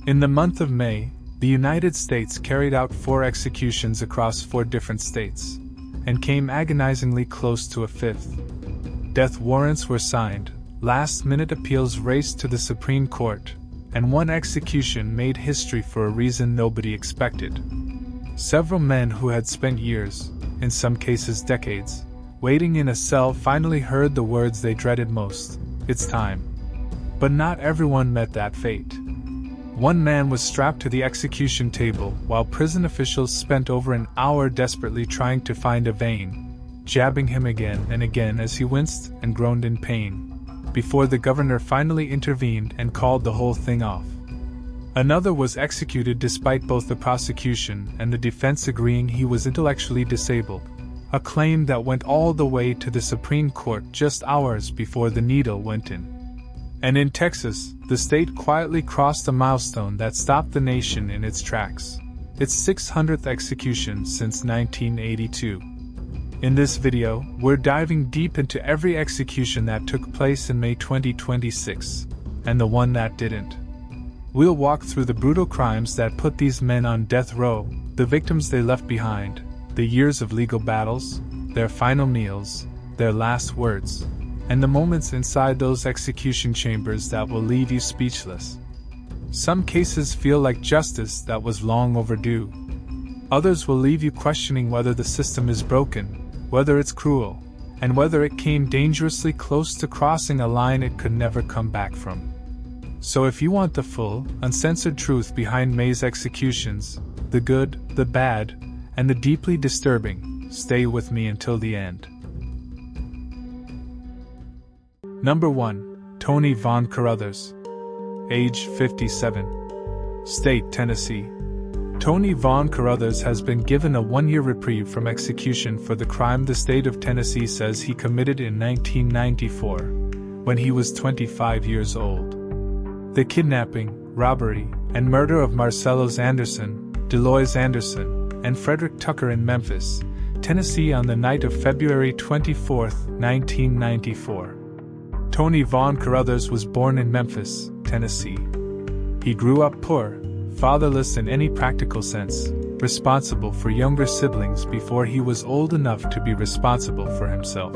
In the month of May, the United States carried out 4 executions across 4 different states, and came agonizingly close to a 5th. Death warrants were signed, last-minute appeals raced to the Supreme Court, and one execution made history for a reason nobody expected. Several men who had spent years, in some cases decades, waiting in a cell finally heard the words they dreaded most: "It's time." But not everyone met that fate. One man was strapped to the execution table while prison officials spent over an hour desperately trying to find a vein, jabbing him again and again as he winced and groaned in pain, before the governor finally intervened and called the whole thing off. Another was executed despite both the prosecution and the defense agreeing he was intellectually disabled, a claim that went all the way to the Supreme Court just hours before the needle went in. And in Texas, the state quietly crossed a milestone that stopped the nation in its tracks: its 600th execution since 1982. In this video, we're diving deep into every execution that took place in May 2026, and the one that didn't. We'll walk through the brutal crimes that put these men on death row, the victims they left behind, the years of legal battles, their final meals, their last words, and the moments inside those execution chambers that will leave you speechless. Some cases feel like justice that was long overdue. Others will leave you questioning whether the system is broken, whether it's cruel, and whether it came dangerously close to crossing a line it could never come back from. So if you want the full, uncensored truth behind May's executions, the good, the bad, and the deeply disturbing, stay with me until the end. Number 1. Tony Von Carruthers. Age 57. State, Tennessee. Tony Von Carruthers has been given a 1-year reprieve from execution for the crime the state of Tennessee says he committed in 1994, when he was 25 years old. The kidnapping, robbery, and murder of Marcellus Anderson, Delois Anderson, and Frederick Tucker in Memphis, Tennessee on the night of February 24, 1994. Tony Von Carruthers was born in Memphis, Tennessee. He grew up poor, fatherless in any practical sense, responsible for younger siblings before he was old enough to be responsible for himself.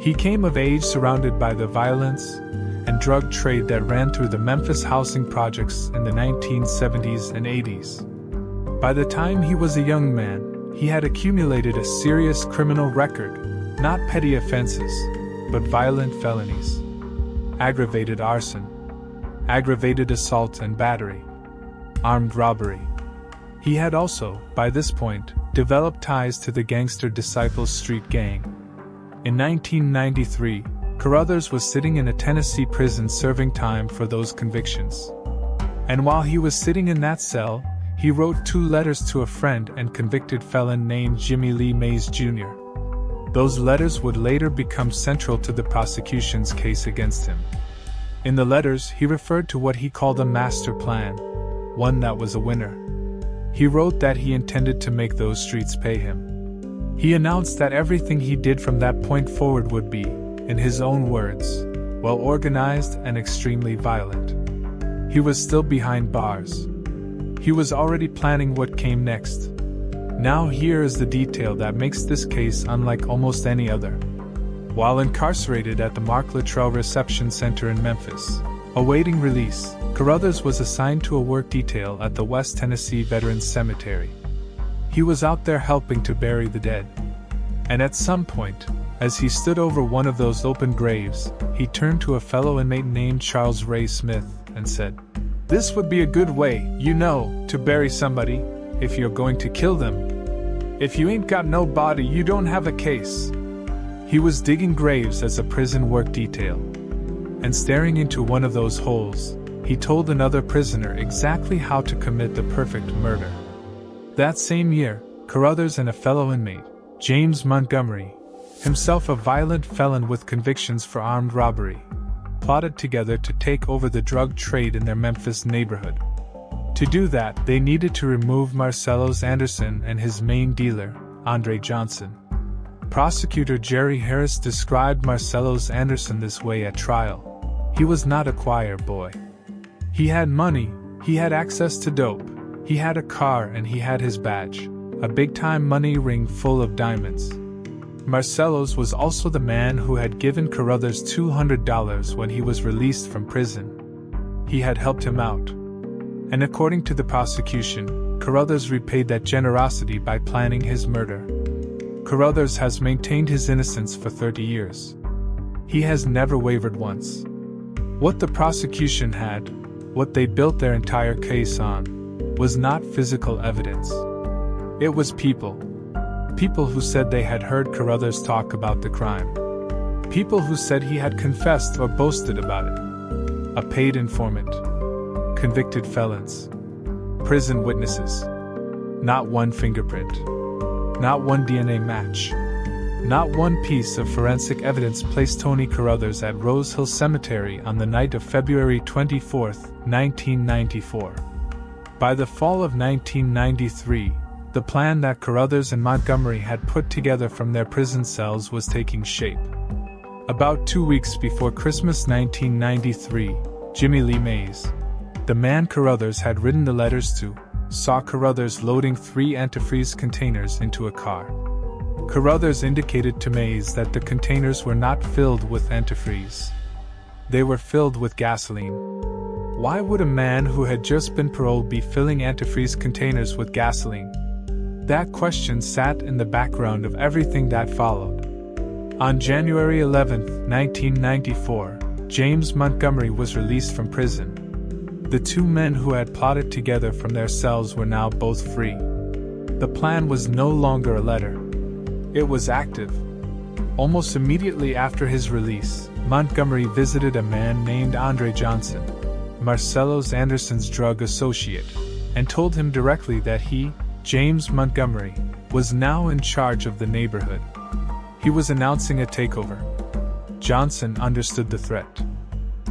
He came of age surrounded by the violence and drug trade that ran through the Memphis housing projects in the 1970s and 80s. By the time he was a young man, he had accumulated a serious criminal record, not petty offenses, but violent felonies: aggravated arson, aggravated assault and battery, armed robbery. He had also, by this point, developed ties to the gangster Disciples Street Gang. In 1993, Carruthers was sitting in a Tennessee prison serving time for those convictions. And while he was sitting in that cell, he wrote 2 letters to a friend and convicted felon named Jimmy Lee Mays Jr. Those letters would later become central to the prosecution's case against him. In the letters, he referred to what he called a master plan, one that was a winner. He wrote that he intended to make those streets pay him. He announced that everything he did from that point forward would be, in his own words, well organized and extremely violent. He was still behind bars. He was already planning what came next. Now here is the detail that makes this case unlike almost any other. While incarcerated at the Mark Luttrell Reception Center in Memphis, awaiting release, Carruthers was assigned to a work detail at the West Tennessee Veterans Cemetery. He was out there helping to bury the dead. And at some point, as he stood over one of those open graves, he turned to a fellow inmate named Charles Ray Smith and said, "This would be a good way, to bury somebody, if you're going to kill them. If you ain't got no body, you don't have a case." He was digging graves as a prison work detail. And staring into one of those holes, he told another prisoner exactly how to commit the perfect murder. That same year, Carruthers and a fellow inmate, James Montgomery, himself a violent felon with convictions for armed robbery, plotted together to take over the drug trade in their Memphis neighborhood. To do that, they needed to remove Marcellus Anderson and his main dealer, Andre Johnson. Prosecutor Jerry Harris described Marcellus Anderson this way at trial: "He was not a choir boy. He had money, He had access to dope, he had a car, and he had his badge, a big-time money ring full of diamonds. Marcello's was also the man who had given Carruthers $200 when he was released from prison. He had helped him out. And according to the prosecution, Carruthers repaid that generosity by planning his murder. Carruthers has maintained his innocence for 30 years. He has never wavered once. What the prosecution had, what they built their entire case on, was not physical evidence. It was people. People who said they had heard Carruthers talk about the crime. People who said he had confessed or boasted about it. A paid informant. Convicted felons. Prison witnesses. Not one fingerprint. Not one DNA match. Not one piece of forensic evidence placed Tony Carruthers at Rose Hill Cemetery on the night of February 24, 1994. By the fall of 1993, the plan that Carruthers and Montgomery had put together from their prison cells was taking shape. About 2 weeks before Christmas 1993, Jimmy Lee Mays, the man Carruthers had written the letters to, saw Carruthers loading 3 antifreeze containers into a car. Carruthers indicated to Mays that the containers were not filled with antifreeze. They were filled with gasoline. Why would a man who had just been paroled be filling antifreeze containers with gasoline? That question sat in the background of everything that followed. On January 11, 1994, James Montgomery was released from prison. The 2 men who had plotted together from their cells were now both free. The plan was no longer a letter. It was active. Almost immediately after his release, Montgomery visited a man named Andre Johnson, Marcello Anderson's drug associate, and told him directly that he, James Montgomery, was now in charge of the neighborhood. He was announcing a takeover. Johnson understood the threat.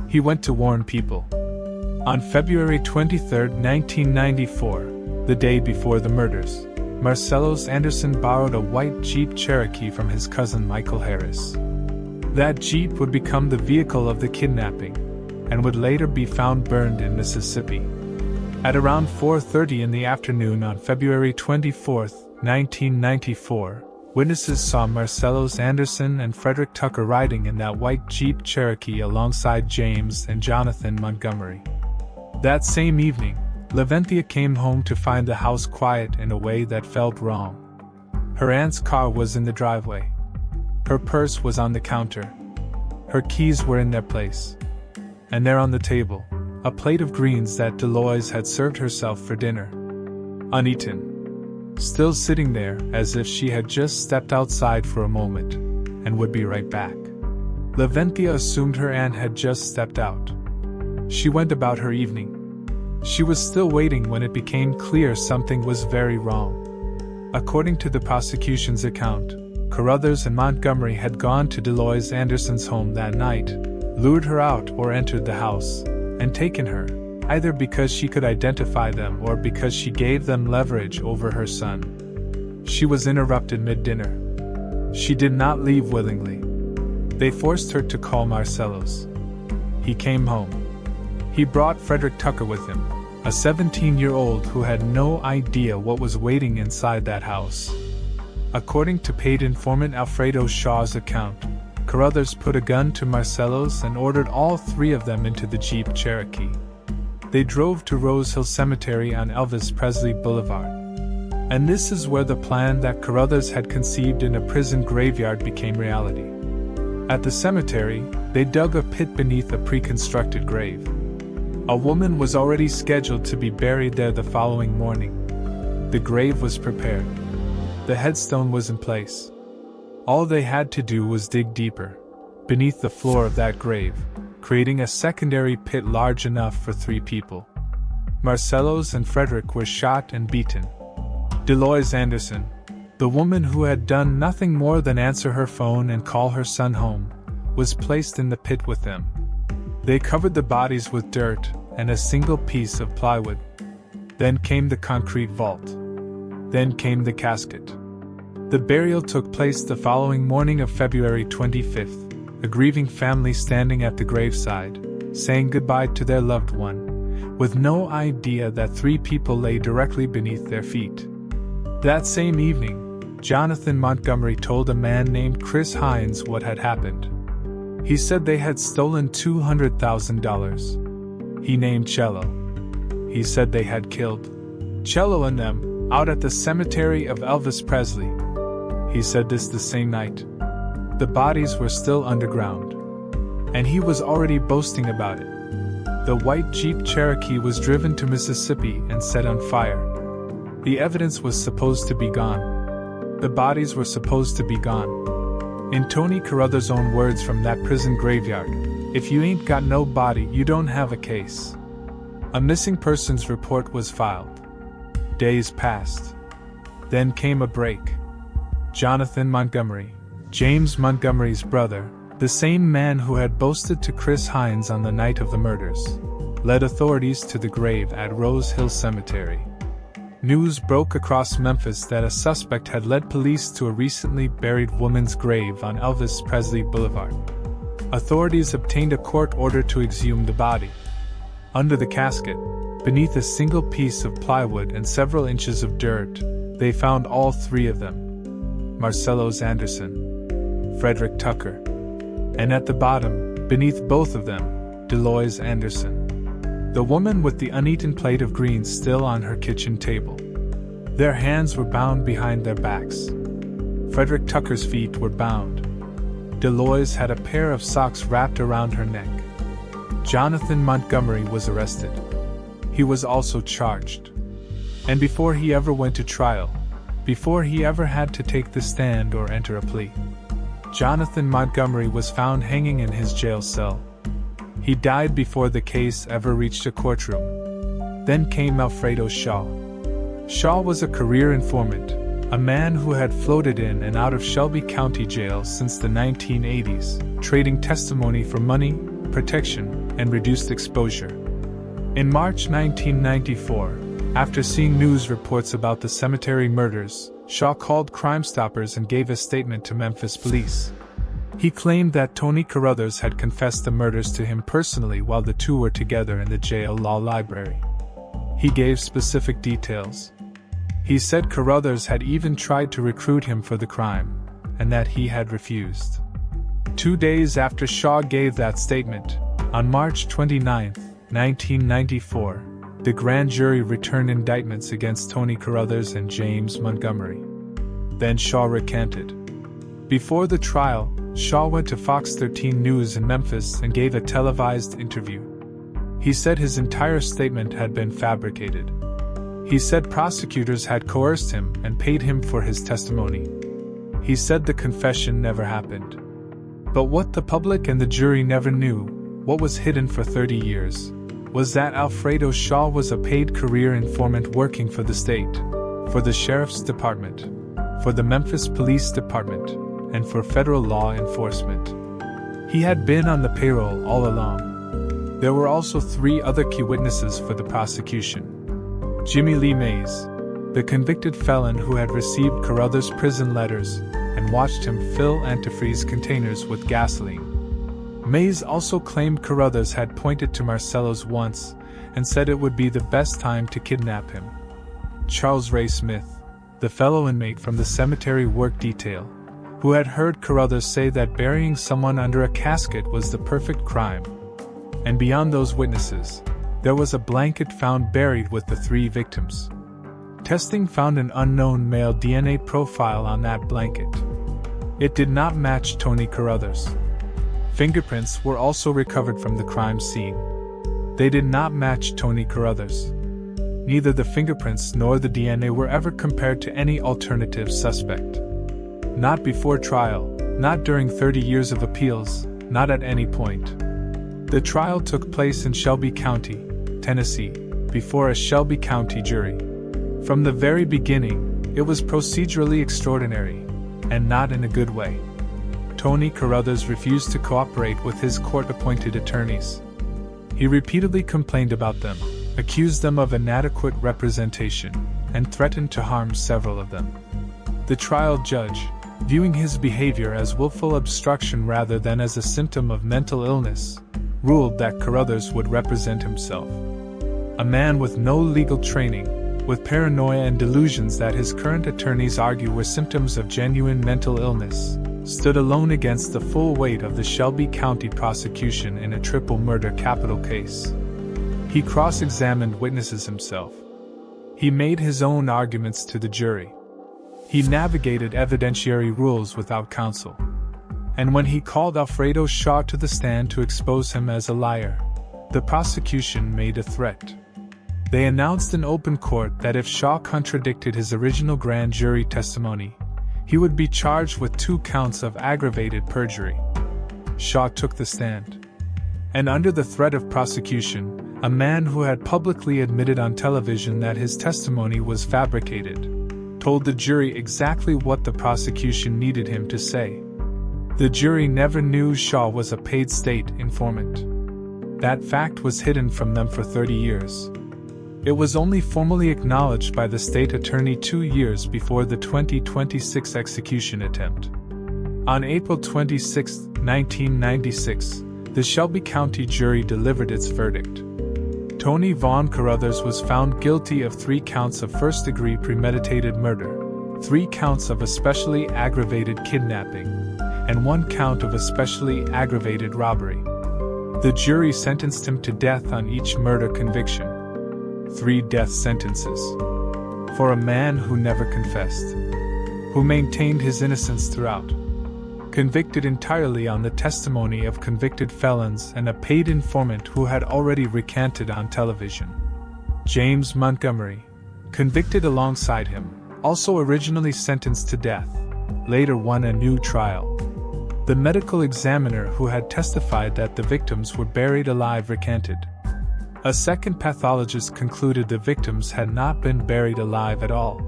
He went to warn people. On February 23, 1994, the day before the murders, Marcello Anderson borrowed a white Jeep Cherokee from his cousin Michael Harris. That Jeep would become the vehicle of the kidnapping, and would later be found burned in Mississippi. At around 4:30 in the afternoon on February 24, 1994, witnesses saw Marcello Anderson and Frederick Tucker riding in that white Jeep Cherokee alongside James and Jonathan Montgomery. That same evening, Leventhia came home to find the house quiet in a way that felt wrong. Her aunt's car was in the driveway. Her purse was on the counter. Her keys were in their place. And there on the table, a plate of greens that Leroy had served herself for dinner. Uneaten. Still sitting there as if she had just stepped outside for a moment, and would be right back. Leventhia assumed her aunt had just stepped out. She went about her evening. She was still waiting when it became clear something was very wrong. According to the prosecution's account, Carruthers and Montgomery had gone to Leroy Anderson's home that night, lured her out or entered the house, and taken her, either because she could identify them or because she gave them leverage over her son. She was interrupted mid-dinner. She did not leave willingly. They forced her to call Marcello's. He came home. He brought Frederick Tucker with him, a 17-year-old who had no idea what was waiting inside that house. According to paid informant Alfredo Shaw's account, Carruthers put a gun to Marcello's and ordered all 3 of them into the Jeep Cherokee. They drove to Rose Hill Cemetery on Elvis Presley Boulevard. And this is where the plan that Carruthers had conceived in a prison graveyard became reality. At the cemetery, they dug a pit beneath a pre-constructed grave. A woman was already scheduled to be buried there the following morning. The grave was prepared. The headstone was in place. All they had to do was dig deeper, beneath the floor of that grave, creating a secondary pit large enough for 3 people. Marcello's and Frederick were shot and beaten. Leroy Anderson, the woman who had done nothing more than answer her phone and call her son home, was placed in the pit with them. They covered the bodies with dirt and a single piece of plywood. Then came the concrete vault. Then came the casket. The burial took place the following morning of February 25th, a grieving family standing at the graveside, saying goodbye to their loved one, with no idea that 3 people lay directly beneath their feet. That same evening, Jonathan Montgomery told a man named Chris Hines what had happened. He said they had stolen $200,000. He named Cello. He said they had killed Cello and them out at the cemetery of Elvis Presley. He said this the same night. The bodies were still underground, and he was already boasting about it. The white Jeep Cherokee was driven to Mississippi and set on fire. The evidence was supposed to be gone. The bodies were supposed to be gone. In Tony Carruthers' own words from that prison graveyard, "If you ain't got no body, you don't have a case." A missing persons report was filed. Days passed. Then came a break. Jonathan Montgomery, James Montgomery's brother, the same man who had boasted to Chris Hines on the night of the murders, led authorities to the grave at Rose Hill Cemetery. News broke across Memphis that a suspect had led police to a recently buried woman's grave on Elvis Presley Boulevard. Authorities obtained a court order to exhume the body. Under the casket, beneath a single piece of plywood and several inches of dirt, they found all 3 of them: Marcellus Anderson, Frederick Tucker, and at the bottom, beneath both of them, Deloise Anderson. The woman with the uneaten plate of greens still on her kitchen table. Their hands were bound behind their backs. Frederick Tucker's feet were bound. Deloise had a pair of socks wrapped around her neck. Jonathan Montgomery was arrested. He was also charged. And before he ever went to trial, before he ever had to take the stand or enter a plea, Jonathan Montgomery was found hanging in his jail cell. He died before the case ever reached a courtroom. Then came Alfredo Shaw. Shaw was a career informant, a man who had floated in and out of Shelby County Jail since the 1980s, trading testimony for money, protection, and reduced exposure. In March 1994, after seeing news reports about the cemetery murders, Shaw called Crime Stoppers and gave a statement to Memphis police. He claimed that Tony Carruthers had confessed the murders to him personally while the 2 were together in the jail law library. He gave specific details. He said Carruthers had even tried to recruit him for the crime, and that he had refused. 2 days after Shaw gave that statement, on March 29, 1994, the grand jury returned indictments against Tony Carruthers and James Montgomery. Then Shaw recanted. Before the trial, Shaw went to Fox 13 News in Memphis and gave a televised interview. He said his entire statement had been fabricated. He said prosecutors had coerced him and paid him for his testimony. He said the confession never happened. But what the public and the jury never knew, what was hidden for 30 years, was that Alfredo Shaw was a paid career informant working for the state, for the sheriff's department, for the Memphis Police Department, and for federal law enforcement. He had been on the payroll all along. There were also 3 other key witnesses for the prosecution. Jimmy Lee Mays, the convicted felon who had received Carruthers' prison letters and watched him fill antifreeze containers with gasoline. Mays also claimed Carruthers had pointed to Marcellus once and said it would be the best time to kidnap him. Charles Ray Smith, the fellow inmate from the cemetery work detail, who had heard Carruthers say that burying someone under a casket was the perfect crime. And beyond those witnesses, there was a blanket found buried with the 3 victims. Testing found an unknown male DNA profile on that blanket. It did not match Tony Carruthers. Fingerprints were also recovered from the crime scene. They did not match Tony Carruthers. Neither the fingerprints nor the DNA were ever compared to any alternative suspect. Not before trial, not during 30 years of appeals, not at any point. The trial took place in Shelby County, Tennessee, before a Shelby County jury. From the very beginning, it was procedurally extraordinary, and not in a good way. Tony Carruthers refused to cooperate with his court-appointed attorneys. He repeatedly complained about them, accused them of inadequate representation, and threatened to harm several of them. The trial judge, viewing his behavior as willful obstruction rather than as a symptom of mental illness, ruled that Carruthers would represent himself. a man with no legal training, with paranoia and delusions that his current attorneys argue were symptoms of genuine mental illness, stood alone against the full weight of the Shelby County prosecution in a triple murder capital case. He cross-examined witnesses himself. He made his own arguments to the jury. He navigated evidentiary rules without counsel. And when he called Alfredo Shaw to the stand to expose him as a liar, the prosecution made a threat. They announced in open court that if Shaw contradicted his original grand jury testimony, he would be charged with 2 counts of aggravated perjury. Shaw took the stand. And under the threat of prosecution, a man who had publicly admitted on television that his testimony was fabricated, told the jury exactly what the prosecution needed him to say. The jury never knew Shaw was a paid state informant. That fact was hidden from them for 30 years. It was only formally acknowledged by the state attorney 2 years before the 2026 execution attempt. On April 26, 1996, the Shelby County jury delivered its verdict. Tony Vaughn Carruthers was found guilty of 3 counts of first-degree premeditated murder, 3 counts of especially aggravated kidnapping, and 1 count of especially aggravated robbery. The jury sentenced him to death on each murder conviction. 3 death sentences. For a man who never confessed, who maintained his innocence throughout, convicted entirely on the testimony of convicted felons and a paid informant who had already recanted on television. James Montgomery, convicted alongside him, also originally sentenced to death, later won a new trial. The medical examiner who had testified that the victims were buried alive recanted. A second pathologist concluded the victims had not been buried alive at all.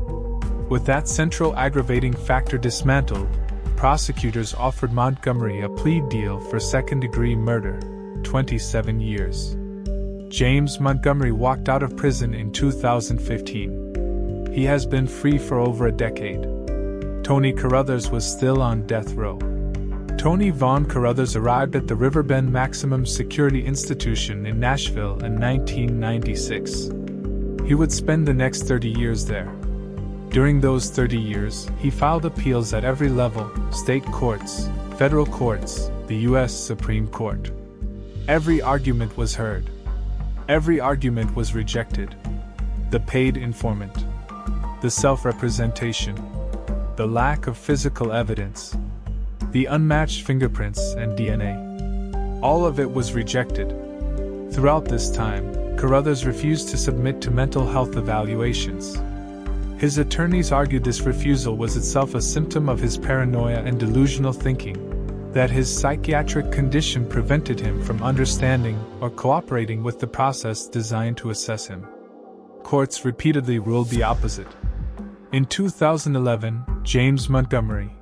With that central aggravating factor dismantled, prosecutors offered Montgomery a plea deal for second-degree murder, 27 years. James Montgomery walked out of prison in 2015. He has been free for over a decade. Tony Carruthers was still on death row. Tony Vaughn Carruthers arrived at the Riverbend Maximum Security Institution in Nashville in 1996. He would spend the next 30 years there. During those 30 years, he filed appeals at every level: state courts, federal courts, the U.S. Supreme Court. Every argument was heard. Every argument was rejected. The paid informant, the self-representation, the lack of physical evidence, the unmatched fingerprints and DNA. All of it was rejected. Throughout this time, Carruthers refused to submit to mental health evaluations. His attorneys argued this refusal was itself a symptom of his paranoia and delusional thinking, that his psychiatric condition prevented him from understanding or cooperating with the process designed to assess him. Courts repeatedly ruled the opposite. In 2011, James Montgomery,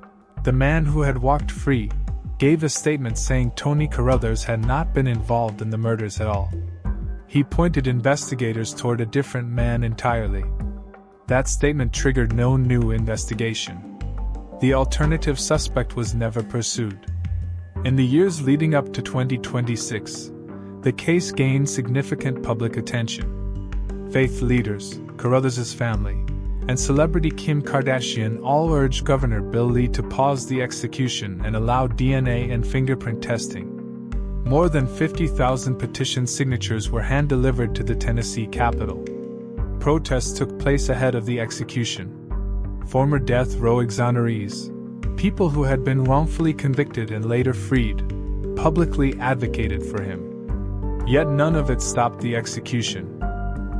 the man who had walked free, gave a statement saying Tony Carruthers had not been involved in the murders at all. He pointed investigators toward a different man entirely. That statement triggered no new investigation. The alternative suspect was never pursued. In the years leading up to 2026, the case gained significant public attention. Faith leaders, Carruthers' family, and celebrity Kim Kardashian all urged Governor Bill Lee to pause the execution and allow DNA and fingerprint testing. More than 50,000 petition signatures were hand-delivered to the Tennessee Capitol. Protests took place ahead of the execution. Former death row exonerees, people who had been wrongfully convicted and later freed, publicly advocated for him. Yet none of it stopped the execution.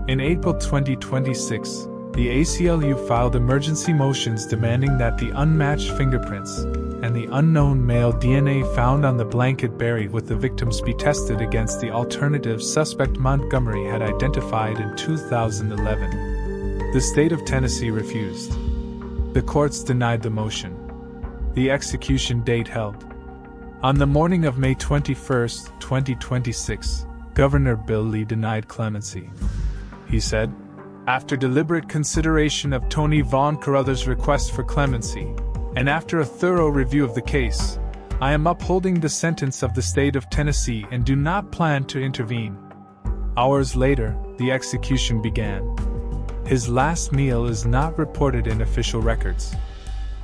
In April 2026, the ACLU filed emergency motions demanding that the unmatched fingerprints and the unknown male DNA found on the blanket buried with the victims be tested against the alternative suspect Montgomery had identified in 2011. The state of Tennessee refused. The courts denied the motion. The execution date held. On the morning of May 21, 2026, Governor Bill Lee denied clemency. He said, "After deliberate consideration of Tony Vaughn Carruthers' request for clemency, and after a thorough review of the case, I am upholding the sentence of the state of Tennessee and do not plan to intervene." Hours later, the execution began. His last meal is not reported in official records.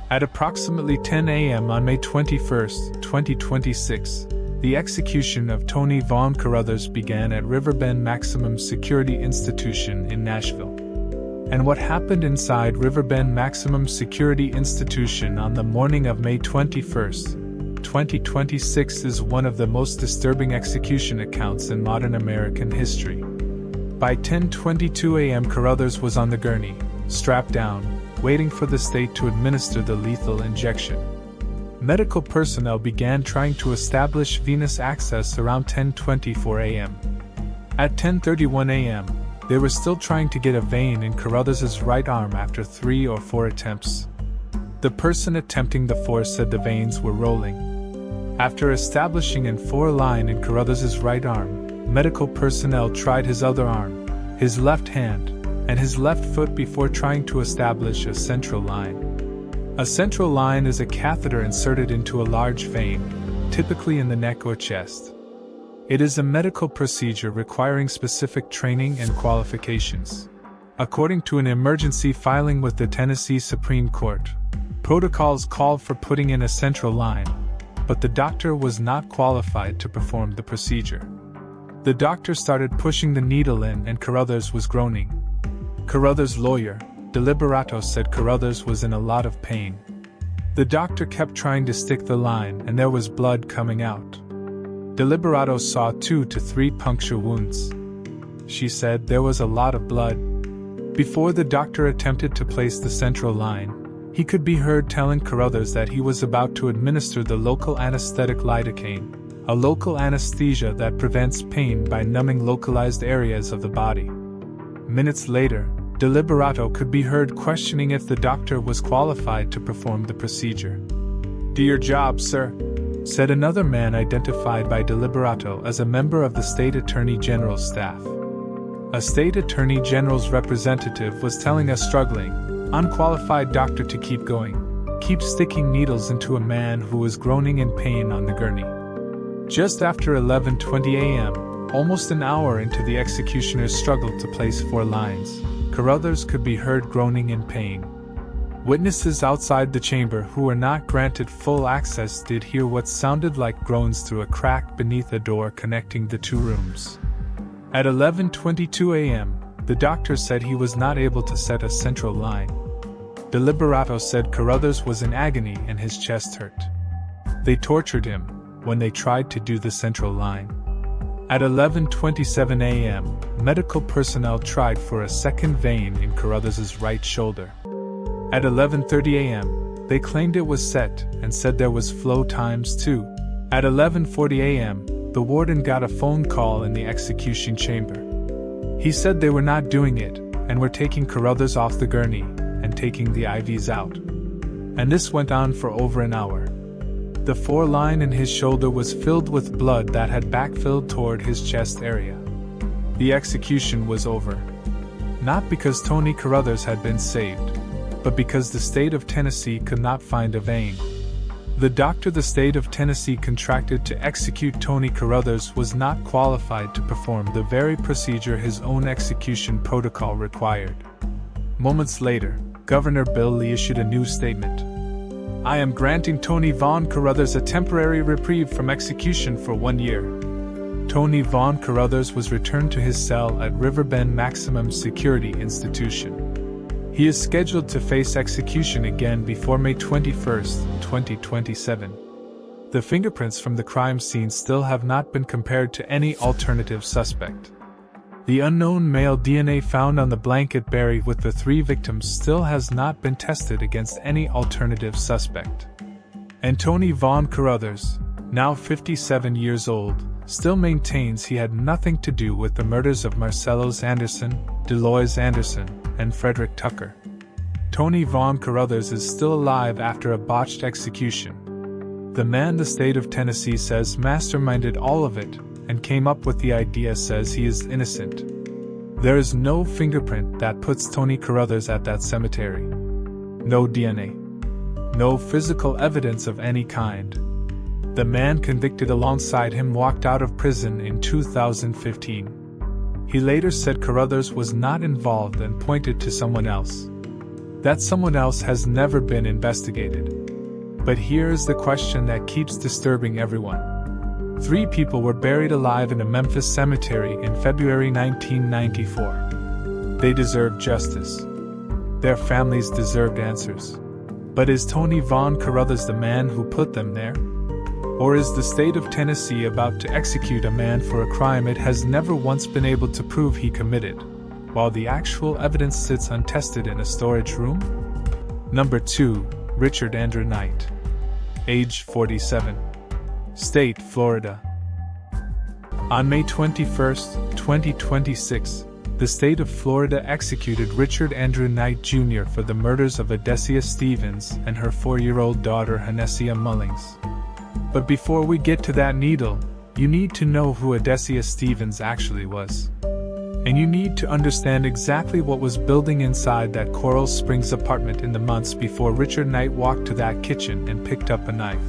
At approximately 10 a.m. on May 21, 2026, the execution of Tony Vaughn Carruthers began at Riverbend Maximum Security Institution in Nashville. And what happened inside Riverbend Maximum Security Institution on the morning of May 21, 2026 is one of the most disturbing execution accounts in modern American history. By 10:22 a.m. Carruthers was on the gurney, strapped down, waiting for the state to administer the lethal injection. Medical personnel began trying to establish venous access around 10:24 a.m. At 10:31 a.m., they were still trying to get a vein in Carruthers' right arm after 3 or 4 attempts. The person attempting the fourth said the veins were rolling. After establishing a 4-line in Carruthers' right arm, medical personnel tried his other arm, his left hand, and his left foot before trying to establish a central line. A central line is a catheter inserted into a large vein, typically in the neck or chest. It is a medical procedure requiring specific training and qualifications. According to an emergency filing with the Tennessee Supreme Court, protocols called for putting in a central line, but the doctor was not qualified to perform the procedure. The doctor started pushing the needle in and Carruthers was groaning. Carruthers' lawyer, Deliberato, said Carruthers was in a lot of pain. The doctor kept trying to stick the line and there was blood coming out. Deliberato saw 2 to 3 puncture wounds. She said there was a lot of blood. Before the doctor attempted to place the central line, he could be heard telling Carruthers that he was about to administer the local anesthetic lidocaine, a local anesthesia that prevents pain by numbing localized areas of the body. Minutes later, Deliberato could be heard questioning if the doctor was qualified to perform the procedure. "Do your job, sir," said another man identified by Deliberato as a member of the state attorney general's staff. A state attorney general's representative was telling a struggling, unqualified doctor to keep going, keep sticking needles into a man who was groaning in pain on the gurney. Just after 11:20 a.m., almost an hour into the executioner's struggle to place 4 lines, Carruthers could be heard groaning in pain. Witnesses outside the chamber who were not granted full access did hear what sounded like groans through a crack beneath a door connecting the 2 rooms. At 11:22 a.m., the doctor said he was not able to set a central line. Deliberato said Carruthers was in agony and his chest hurt. They tortured him when they tried to do the central line. At 11:27 a.m., medical personnel tried for a second vein in Carruthers' right shoulder. At 11:30 a.m., they claimed it was set and said there was flow times too. At 11:40 a.m., the warden got a phone call in the execution chamber. He said they were not doing it and were taking Carruthers off the gurney and taking the IVs out. And this went on for over an hour. The 4-line in his shoulder was filled with blood that had backfilled toward his chest area. The execution was over. Not because Tony Carruthers had been saved, but because the state of Tennessee could not find a vein. The doctor the state of Tennessee contracted to execute Tony Carruthers was not qualified to perform the very procedure his own execution protocol required. Moments later, Governor Bill Lee issued a new statement. "I am granting Tony Vaughn Carruthers a temporary reprieve from execution for 1 year." Tony Vaughn Carruthers was returned to his cell at Riverbend Maximum Security Institution. He is scheduled to face execution again before May 21, 2027. The fingerprints from the crime scene still have not been compared to any alternative suspect. The unknown male DNA found on the blanket buried with the 3 victims still has not been tested against any alternative suspect. And Tony Vaughn Carruthers, now 57 years old, still maintains he had nothing to do with the murders of Marcellus Anderson, Delois Anderson, and Frederick Tucker. Tony Vaughn Carruthers is still alive after a botched execution. The man the state of Tennessee says masterminded all of it and came up with the idea says he is innocent. There is no fingerprint that puts Tony Carruthers at that cemetery. No DNA. No physical evidence of any kind. The man convicted alongside him walked out of prison in 2015. He later said Carruthers was not involved and pointed to someone else. That someone else has never been investigated. But here's the question that keeps disturbing everyone. 3 people were buried alive in a Memphis cemetery in February 1994. They deserved justice. Their families deserved answers. But is Tony Von Carruthers the man who put them there? Or is the state of Tennessee about to execute a man for a crime it has never once been able to prove he committed, while the actual evidence sits untested in a storage room? Number 2. Richard Andrew Knight. Age 47. State, Florida. On May 21, 2026, the state of Florida executed Richard Andrew Knight Jr. for the murders of Adessia Stevens and her 4-year-old daughter Hanessia Mullings. But before we get to that needle, you need to know who Adessia Stevens actually was. And you need to understand exactly what was building inside that Coral Springs apartment in the months before Richard Knight walked to that kitchen and picked up a knife.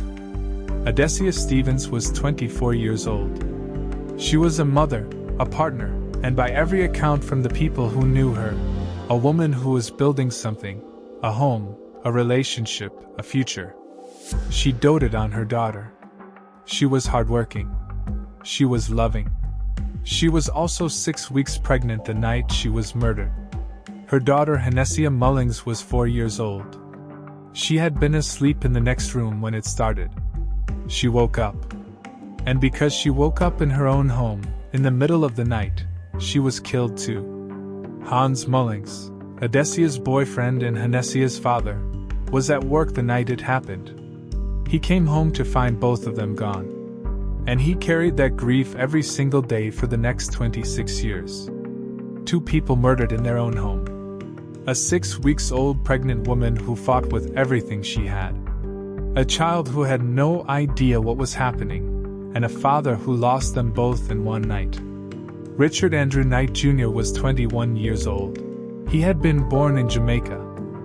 Adessia Stevens was 24 years old. She was a mother, a partner, and by every account from the people who knew her, a woman who was building something, a home, a relationship, a future. She doted on her daughter. She was hardworking. She was loving. She was also 6 weeks pregnant the night she was murdered. Her daughter Hanessia Mullings was 4 years old. She had been asleep in the next room when it started. She woke up. And because she woke up in her own home, in the middle of the night, she was killed too. Hans Mullings, Adessia's boyfriend and Hanessia's father, was at work the night it happened. He came home to find both of them gone. And he carried that grief every single day for the next 26 years. 2 people murdered in their own home. A 6 weeks old pregnant woman who fought with everything she had. A child who had no idea what was happening, and a father who lost them both in one night. Richard Andrew Knight Jr. was 21 years old. He had been born in Jamaica,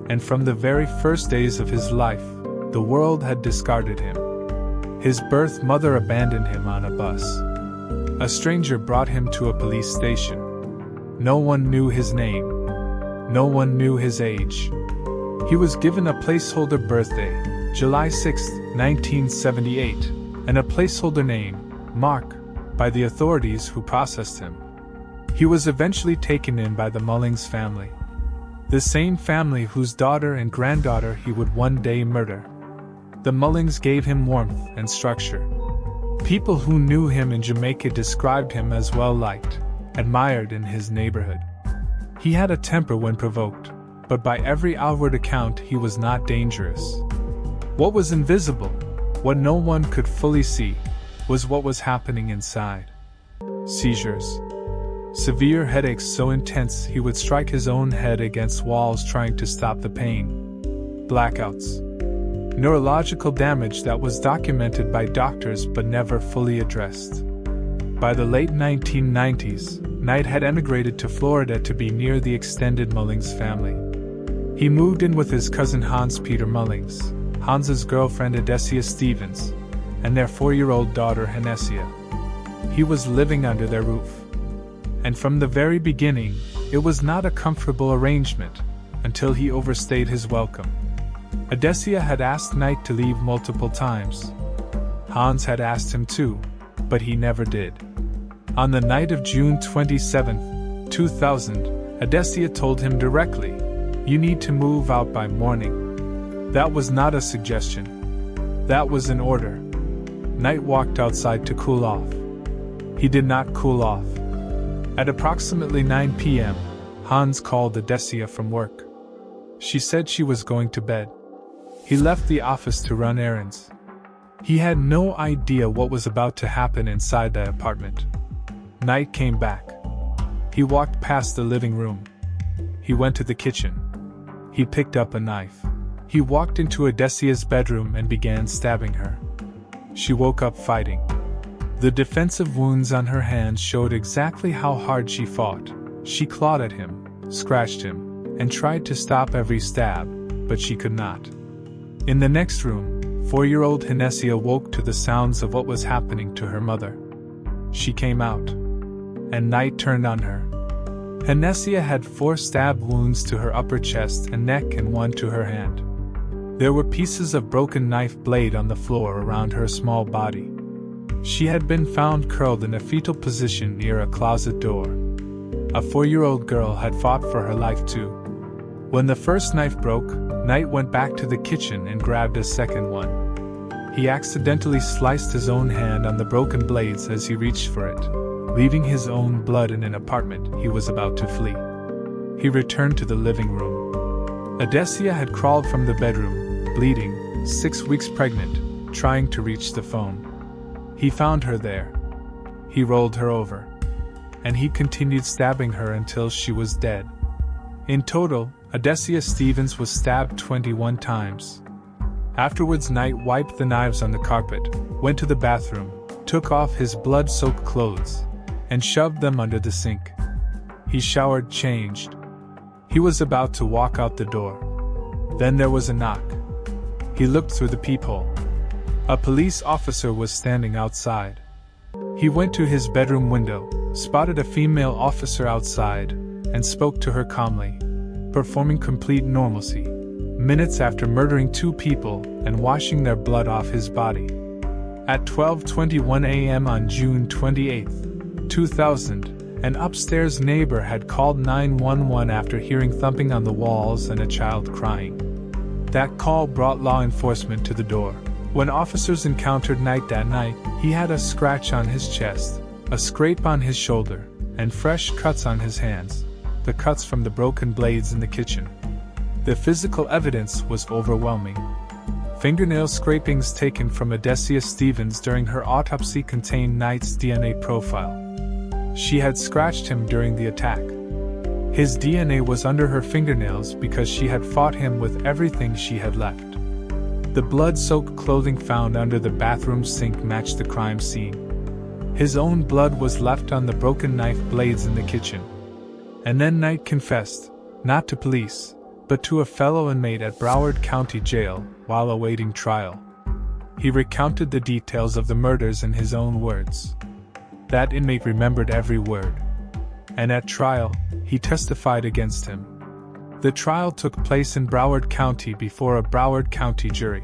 and from the very first days of his life, the world had discarded him. His birth mother abandoned him on a bus. A stranger brought him to a police station. No one knew his name. No one knew his age. He was given a placeholder birthday, July 6, 1978, and a placeholder name, Mark, by the authorities who processed him. He was eventually taken in by the Mullings family. The same family whose daughter and granddaughter he would one day murder. The Mullings gave him warmth and structure. People who knew him in Jamaica described him as well-liked, admired in his neighborhood. He had a temper when provoked, but by every outward account he was not dangerous. What was invisible, what no one could fully see, was what was happening inside. Seizures. Severe headaches so intense he would strike his own head against walls trying to stop the pain. Blackouts. Neurological damage that was documented by doctors but never fully addressed. By the late 1990s, Knight had emigrated to Florida to be near the extended Mullings family. He moved in with his cousin Hans Peter Mullings, Hans's girlfriend Adessia Stevens, and their 4-year-old daughter Hanessia. He was living under their roof. And from the very beginning, it was not a comfortable arrangement, until he overstayed his welcome. Adessia had asked Knight to leave multiple times. Hans had asked him too, but he never did. On the night of June 27, 2000, Adessia told him directly, "You need to move out by morning." That was not a suggestion. That was an order. Knight walked outside to cool off. He did not cool off. At approximately 9 p.m., Hans called Adessia from work. She said she was going to bed. He left the office to run errands. He had no idea what was about to happen inside the apartment. Knight came back. He walked past the living room. He went to the kitchen. He picked up a knife. He walked into Adessia's bedroom and began stabbing her. She woke up fighting. The defensive wounds on her hands showed exactly how hard she fought. She clawed at him, scratched him, and tried to stop every stab, but she could not. In the next room, 4-year-old Hanessia woke to the sounds of what was happening to her mother. She came out. and Knight turned on her. Henesia had 4 stab wounds to her upper chest and neck and 1 to her hand. There were pieces of broken knife blade on the floor around her small body. She had been found curled in a fetal position near a closet door. A 4-year-old girl had fought for her life too. When the first knife broke, Knight went back to the kitchen and grabbed a second one. He accidentally sliced his own hand on the broken blades as he reached for it, leaving his own blood in an apartment he was about to flee. He returned to the living room. Henesia had crawled from the bedroom, bleeding, 6 weeks pregnant, trying to reach the phone. He found her there. He rolled her over. And he continued stabbing her until she was dead. In total, Henesia Stevens was stabbed 21 times. Afterwards, Knight wiped the knives on the carpet, went to the bathroom, took off his blood-soaked clothes, and shoved them under the sink. He showered, changed. He was about to walk out the door. Then there was a knock. He looked through the peephole. A police officer was standing outside. He went to his bedroom window, spotted a female officer outside, and spoke to her calmly, performing complete normalcy, minutes after murdering 2 people and washing their blood off his body. At 12:21 a.m. on June 28, 2000, an upstairs neighbor had called 911 after hearing thumping on the walls and a child crying. That call brought law enforcement to the door. When officers encountered Knight that night, he had a scratch on his chest, a scrape on his shoulder, and fresh cuts on his hands, the cuts from the broken blades in the kitchen. The physical evidence was overwhelming. Fingernail scrapings taken from Henesia Stevens during her autopsy contained Knight's DNA profile. She had scratched him during the attack. His DNA was under her fingernails because she had fought him with everything she had left. The blood-soaked clothing found under the bathroom sink matched the crime scene. His own blood was left on the broken knife blades in the kitchen. And then Knight confessed, not to police, but to a fellow inmate at Broward County Jail while awaiting trial. He recounted the details of the murders in his own words. That inmate remembered every word. And at trial, he testified against him. The trial took place in Broward County before a Broward County jury.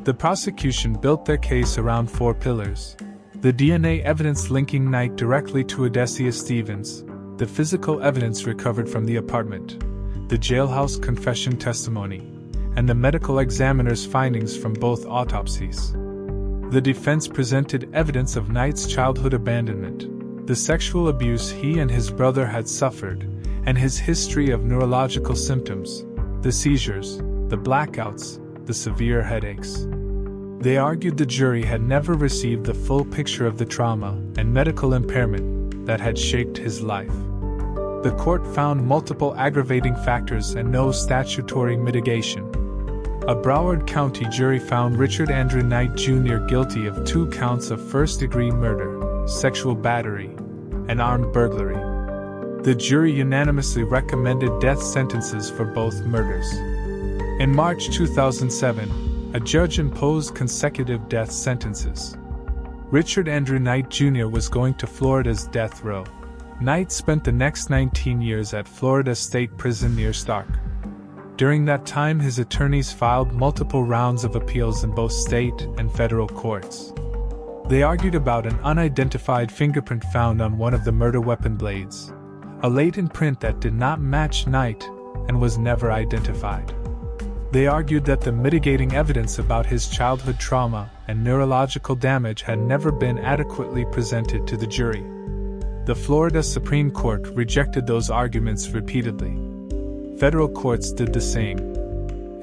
The prosecution built their case around 4 pillars: the DNA evidence linking Knight directly to Henesia Stevens, the physical evidence recovered from the apartment, the jailhouse confession testimony, and the medical examiner's findings from both autopsies. The defense presented evidence of Knight's childhood abandonment, the sexual abuse he and his brother had suffered, and his history of neurological symptoms, the seizures, the blackouts, the severe headaches. They argued the jury had never received the full picture of the trauma and medical impairment that had shaped his life. The court found multiple aggravating factors and no statutory mitigation. A Broward County jury found Richard Andrew Knight Jr. guilty of 2 counts of first-degree murder, sexual battery, and armed burglary. The jury unanimously recommended death sentences for both murders. In March 2007, a judge imposed consecutive death sentences. Richard Andrew Knight Jr. was going to Florida's death row. Knight spent the next 19 years at Florida State Prison near Stark. During that time, his attorneys filed multiple rounds of appeals in both state and federal courts. They argued about an unidentified fingerprint found on one of the murder weapon blades, a latent print that did not match Knight and was never identified. They argued that the mitigating evidence about his childhood trauma and neurological damage had never been adequately presented to the jury. The Florida Supreme Court rejected those arguments repeatedly. Federal courts did the same.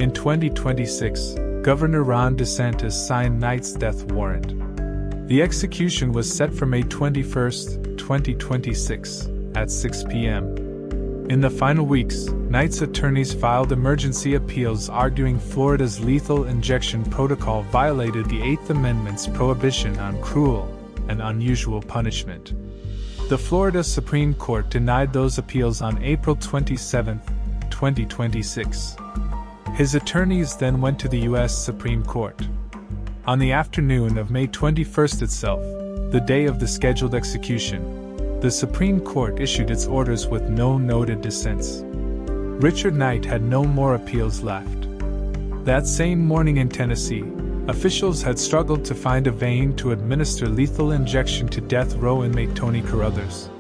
In 2026, Governor Ron DeSantis signed Knight's death warrant. The execution was set for May 21, 2026, at 6 p.m. In the final weeks, Knight's attorneys filed emergency appeals arguing Florida's lethal injection protocol violated the 8th Amendment's prohibition on cruel and unusual punishment. The Florida Supreme Court denied those appeals on April 27, 2026. His attorneys then went to the U.S. Supreme Court. On the afternoon of May 21 itself, the day of the scheduled execution, The Supreme Court issued its orders with no noted dissents. Richard Knight had no more appeals left. That same morning in Tennessee, officials had struggled to find a vein to administer lethal injection to death row inmate Tony Carruthers,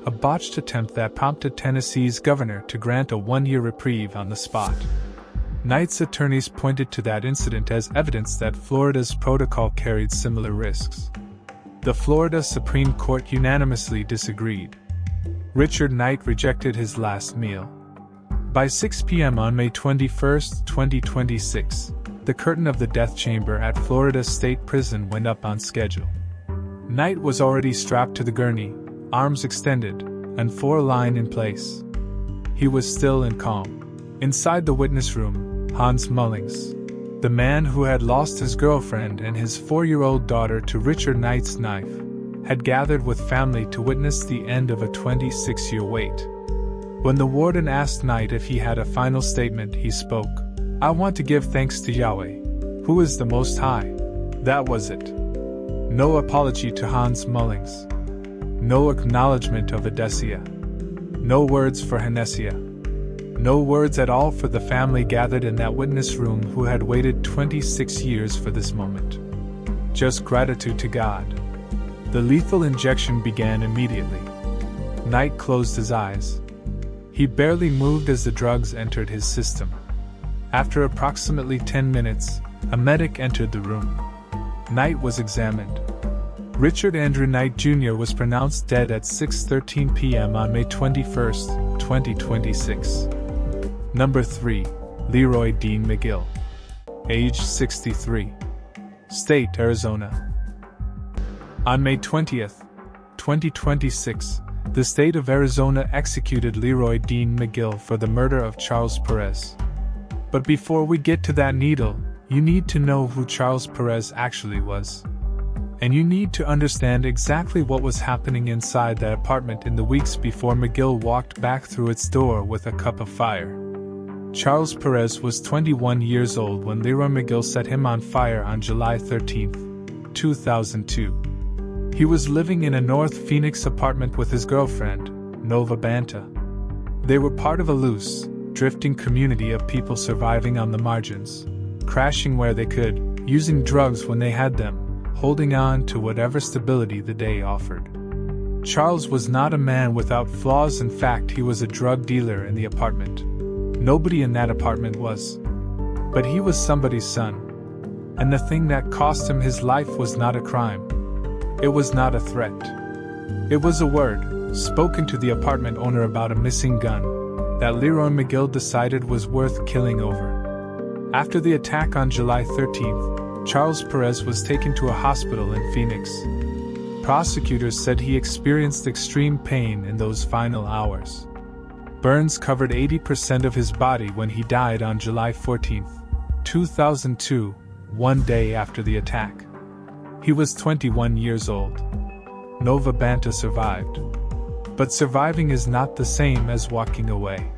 a botched attempt that prompted Tennessee's governor to grant a one-year reprieve on the spot. Knight's attorneys pointed to that incident as evidence that Florida's protocol carried similar risks. The Florida Supreme Court unanimously disagreed. Richard Knight rejected his last meal. By 6 p.m. on May 21, 2026, the curtain of the death chamber at Florida State Prison went up on schedule. Knight was already strapped to the gurney, arms extended, and four-line in place. He was still and calm. Inside the witness room, Hans Mullings, the man who had lost his girlfriend and his 4-year-old daughter to Richard Knight's knife, had gathered with family to witness the end of a 26-year wait. When the warden asked Knight if he had a final statement, he spoke. "I want to give thanks to Yahweh, who is the Most High." That was it. No apology to Hans Mullings. No acknowledgement of Odessia. No words for Henesia. No words at all for the family gathered in that witness room who had waited 26 years for this moment. Just gratitude to God. The lethal injection began immediately. Knight closed his eyes. He barely moved as the drugs entered his system. After approximately 10 minutes, a medic entered the room. Knight was examined. Richard Andrew Knight Jr. was pronounced dead at 6:13 p.m. on May 21, 2026. Number 3. Leroy Dean McGill. Age 63. State, Arizona. On May 20, 2026, the state of Arizona executed Leroy Dean McGill for the murder of Charles Perez. But before we get to that needle, you need to know who Charles Perez actually was. And you need to understand exactly what was happening inside that apartment in the weeks before McGill walked back through its door with a cup of fire. Charles Perez was 21 years old when Leroy McGill set him on fire on July 13, 2002. He was living in a North Phoenix apartment with his girlfriend, Nova Banta. They were part of a loose, drifting community of people surviving on the margins, crashing where they could, using drugs when they had them, holding on to whatever stability the day offered. Charles was not a man without flaws. In fact, he was a drug dealer in the apartment. Nobody in that apartment was. But he was somebody's son. And the thing that cost him his life was not a crime. It was not a threat. It was a word, spoken to the apartment owner about a missing gun, that Leroy McGill decided was worth killing over. After the attack on July 13th, Charles Perez was taken to a hospital in Phoenix. Prosecutors said he experienced extreme pain in those final hours. Burns covered 80% of his body when he died on July 14, 2002, one day after the attack. He was 21 years old. Nova Banta survived. But surviving is not the same as walking away.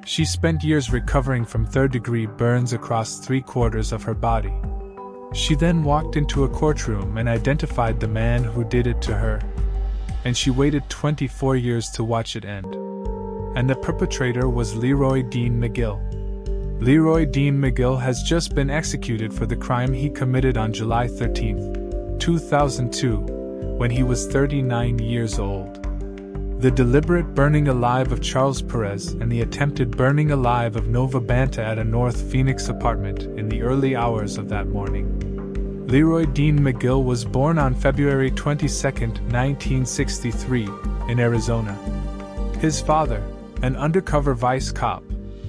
She spent years recovering from third-degree burns across 3/4 of her body. She then walked into a courtroom and identified the man who did it to her. And she waited 24 years to watch it end. And the perpetrator was Leroy Dean McGill. Leroy Dean McGill has just been executed for the crime he committed on July 13, 2002, when he was 39 years old. The deliberate burning alive of Charles Perez and the attempted burning alive of Nova Banta at a North Phoenix apartment in the early hours of that morning. Leroy Dean McGill was born on February 22, 1963, in Arizona. His father, an undercover vice cop,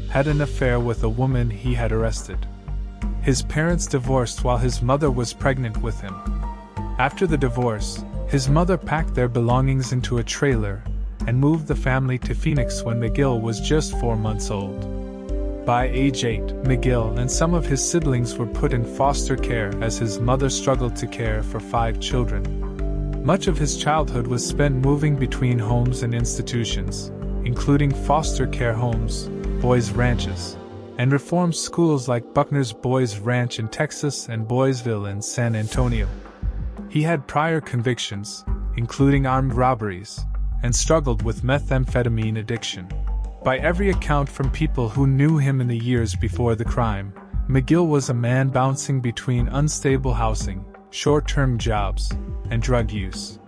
had an affair with a woman he had arrested. His parents divorced while his mother was pregnant with him. After the divorce, his mother packed their belongings into a trailer and moved the family to Phoenix when McGill was just 4 months old. By age 8, McGill and some of his siblings were put in foster care as his mother struggled to care for 5 children. Much of his childhood was spent moving between homes and institutions, including foster care homes, boys' ranches, and reform schools like Buckner's Boys Ranch in Texas and Boysville in San Antonio. He had prior convictions, including armed robberies, and struggled with methamphetamine addiction. By every account from people who knew him in the years before the crime, McGill was a man bouncing between unstable housing, short-term jobs, and drug use.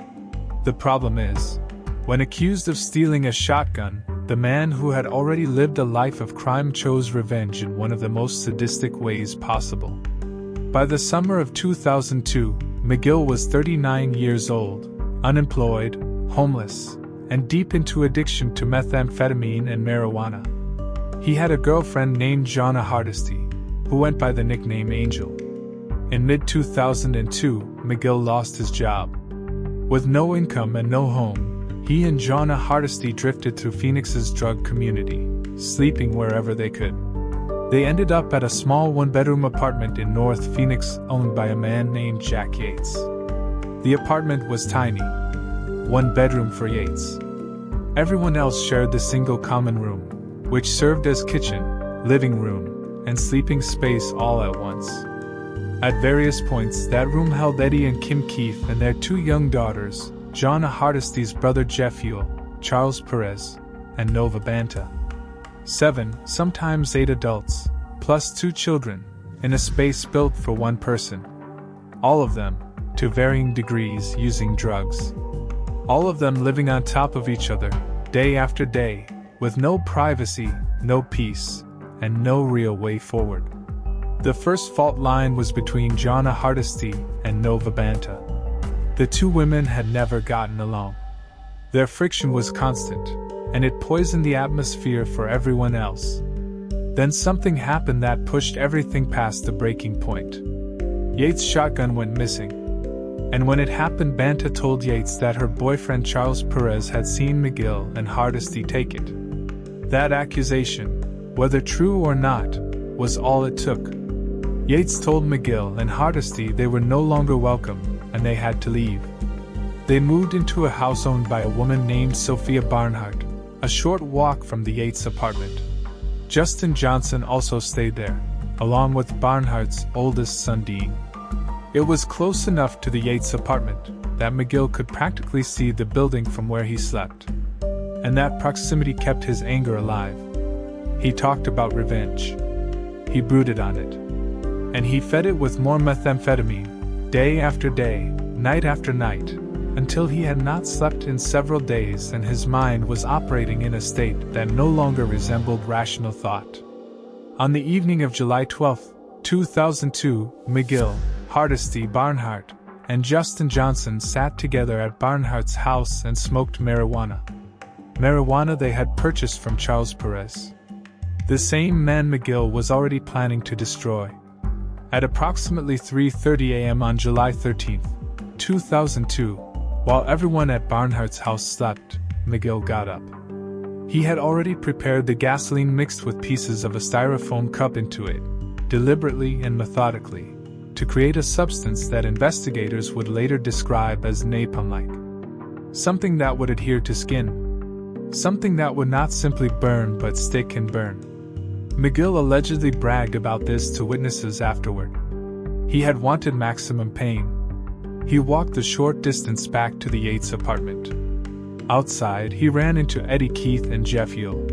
The problem is, when accused of stealing a shotgun, the man who had already lived a life of crime chose revenge in one of the most sadistic ways possible. By the summer of 2002, McGill was 39 years old, unemployed, homeless, and deep into addiction to methamphetamine and marijuana. He had a girlfriend named Jonna Hardesty, who went by the nickname Angel. In mid-2002, McGill lost his job. With no income and no home, he and Jonna Hardesty drifted through Phoenix's drug community, sleeping wherever they could. They ended up at a small one-bedroom apartment in North Phoenix owned by a man named Jack Yates. The apartment was tiny, one bedroom for Yates. Everyone else shared the single common room, which served as kitchen, living room, and sleeping space all at once. At various points, that room held Eddie and Kim Keith and their two young daughters, Jonna Hardesty's brother Jeff Yule, Charles Perez, and Nova Banta. 7, sometimes 8 adults, plus 2 children, in a space built for one person. All of them, to varying degrees, using drugs. All of them living on top of each other, day after day, with no privacy, no peace, and no real way forward. The first fault line was between Jonna Hardesty and Nova Banta. The two women had never gotten along. Their friction was constant, and it poisoned the atmosphere for everyone else. Then something happened that pushed everything past the breaking point. Yates' shotgun went missing. And when it happened, Banta told Yates that her boyfriend Charles Perez had seen McGill and Hardesty take it. That accusation, whether true or not, was all it took. Yates told McGill and Hardesty they were no longer welcome, and they had to leave. They moved into a house owned by a woman named Sophia Barnhart, a short walk from the Yates apartment. Justin Johnson also stayed there, along with Barnhart's oldest son Dean. It was close enough to the Yates apartment that McGill could practically see the building from where he slept. And that proximity kept his anger alive. He talked about revenge. He brooded on it. And he fed it with more methamphetamine, day after day, night after night, until he had not slept in several days and his mind was operating in a state that no longer resembled rational thought. On the evening of July 12, 2002, McGill, Hardesty, Barnhart, and Justin Johnson sat together at Barnhart's house and smoked marijuana. Marijuana they had purchased from Charles Perez. The same man McGill was already planning to destroy. At approximately 3:30 a.m. on July 13, 2002, while everyone at Barnhart's house slept, McGill got up. He had already prepared the gasoline mixed with pieces of a styrofoam cup into it, deliberately and methodically, to create a substance that investigators would later describe as napalm-like. Something that would adhere to skin. Something that would not simply burn but stick and burn. McGill allegedly bragged about this to witnesses afterward. He had wanted maximum pain. He walked the short distance back to the Yates apartment. Outside, he ran into Eddie Keith and Jeff Yule.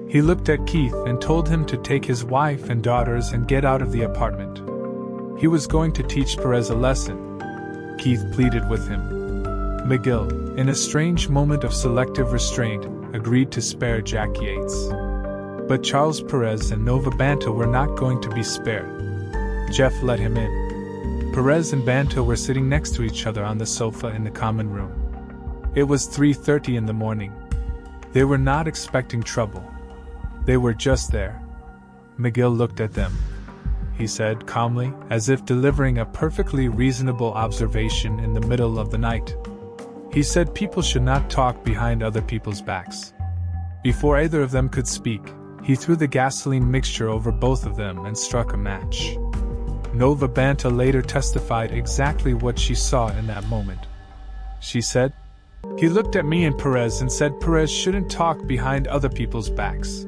He looked at Keith and told him to take his wife and daughters and get out of the apartment. He was going to teach Perez a lesson. Keith pleaded with him. McGill, in a strange moment of selective restraint, agreed to spare Jack Yates. But Charles Perez and Nova Banta were not going to be spared. Jeff let him in. Perez and Banta were sitting next to each other on the sofa in the common room. It was 3:30 in the morning. They were not expecting trouble. They were just there. McGill looked at them. He said calmly, as if delivering a perfectly reasonable observation in the middle of the night. He said people should not talk behind other people's backs. Before either of them could speak, he threw the gasoline mixture over both of them and struck a match. Nova Banta later testified exactly what she saw in that moment. She said, "He looked at me and Perez and said Perez shouldn't talk behind other people's backs.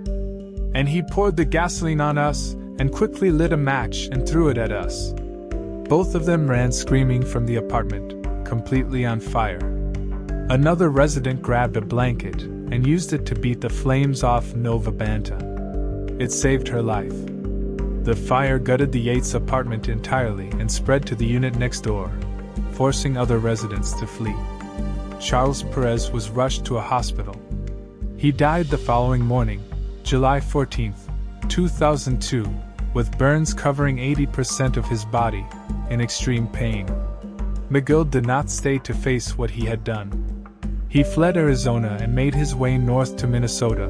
And he poured the gasoline on us and quickly lit a match and threw it at us." Both of them ran screaming from the apartment, completely on fire. Another resident grabbed a blanket and used it to beat the flames off Nova Banta. It saved her life. The fire gutted the Yates apartment entirely and spread to the unit next door, forcing other residents to flee. Charles Perez was rushed to a hospital. He died the following morning, July 14, 2002, with burns covering 80% of his body, in extreme pain. McGill did not stay to face what he had done. He fled Arizona and made his way north to Minnesota,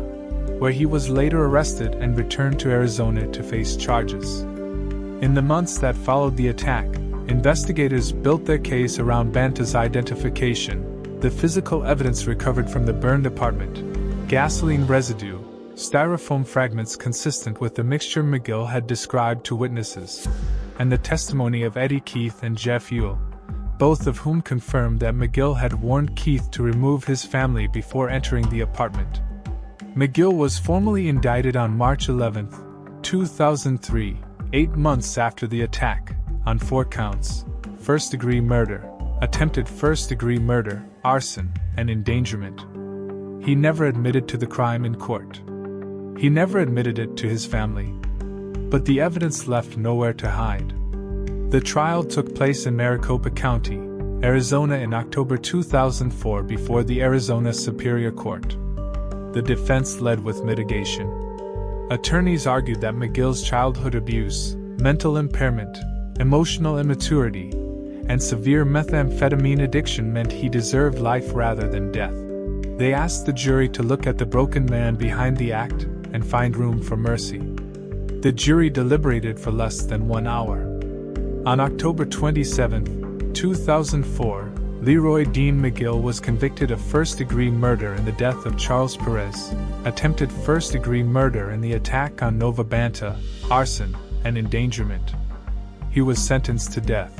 where he was later arrested and returned to Arizona to face charges. In the months that followed the attack, investigators built their case around Banta's identification, the physical evidence recovered from the burned apartment, gasoline residue, styrofoam fragments consistent with the mixture McGill had described to witnesses, and the testimony of Eddie Keith and Jeff Ewell, both of whom confirmed that McGill had warned Keith to remove his family before entering the apartment. McGill was formally indicted on March 11, 2003, 8 months after the attack, on 4 counts: first-degree murder, attempted first-degree murder, arson, and endangerment. He never admitted to the crime in court. He never admitted it to his family. But the evidence left nowhere to hide. The trial took place in Maricopa County, Arizona in October 2004 before the Arizona Superior Court. The defense led with mitigation. Attorneys argued that McGill's childhood abuse, mental impairment, emotional immaturity, and severe methamphetamine addiction meant he deserved life rather than death. They asked the jury to look at the broken man behind the act and find room for mercy. The jury deliberated for less than 1 hour. On October 27, 2004, Leroy Dean McGill was convicted of first-degree murder in the death of Charles Perez, attempted first-degree murder in the attack on Nova Banta, arson, and endangerment. He was sentenced to death.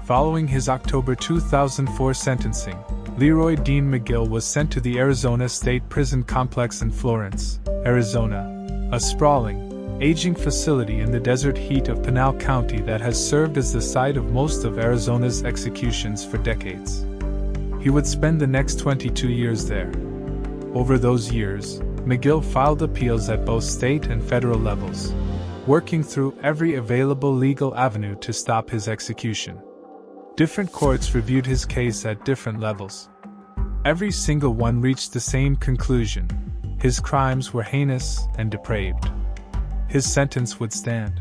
Following his October 2004 sentencing, Leroy Dean McGill was sent to the Arizona State Prison Complex in Florence, Arizona, a sprawling, aging facility in the desert heat of Pinal County that has served as the site of most of Arizona's executions for decades. He would spend the next 22 years there. Over those years, McGill filed appeals at both state and federal levels, working through every available legal avenue to stop his execution. Different courts reviewed his case at different levels. Every single one reached the same conclusion: his crimes were heinous and depraved. His sentence would stand.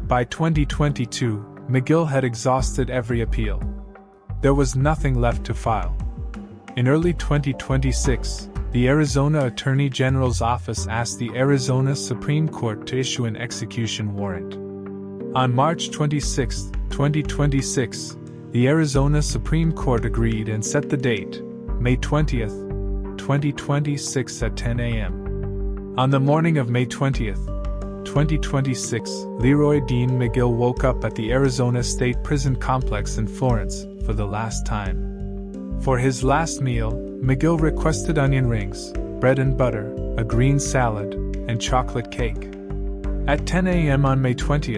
By 2022, McGill had exhausted every appeal. There was nothing left to file. In early 2026, the Arizona Attorney General's office asked the Arizona Supreme Court to issue an execution warrant. On March 26, 2026, the Arizona Supreme Court agreed and set the date, May 20, 2026 at 10 a.m. On the morning of May 20, 2026, Leroy Dean McGill woke up at the Arizona State Prison Complex in Florence for the last time. For his last meal, McGill requested onion rings, bread and butter, a green salad, and chocolate cake. At 10 a.m. on May 20,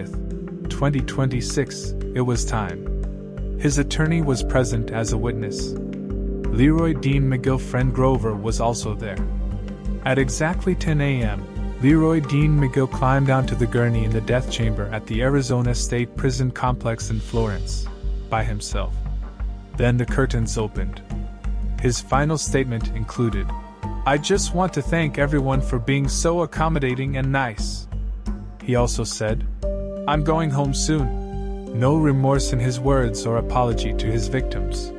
2026, it was time. His attorney was present as a witness. Leroy Dean McGill's friend Grover was also there. At exactly 10 a.m., Leroy Dean McGill climbed onto the gurney in the death chamber at the Arizona State Prison Complex in Florence, by himself. Then the curtains opened. His final statement included, "I just want to thank everyone for being so accommodating and nice." He also said, "I'm going home soon." No remorse in his words or apology to his victims.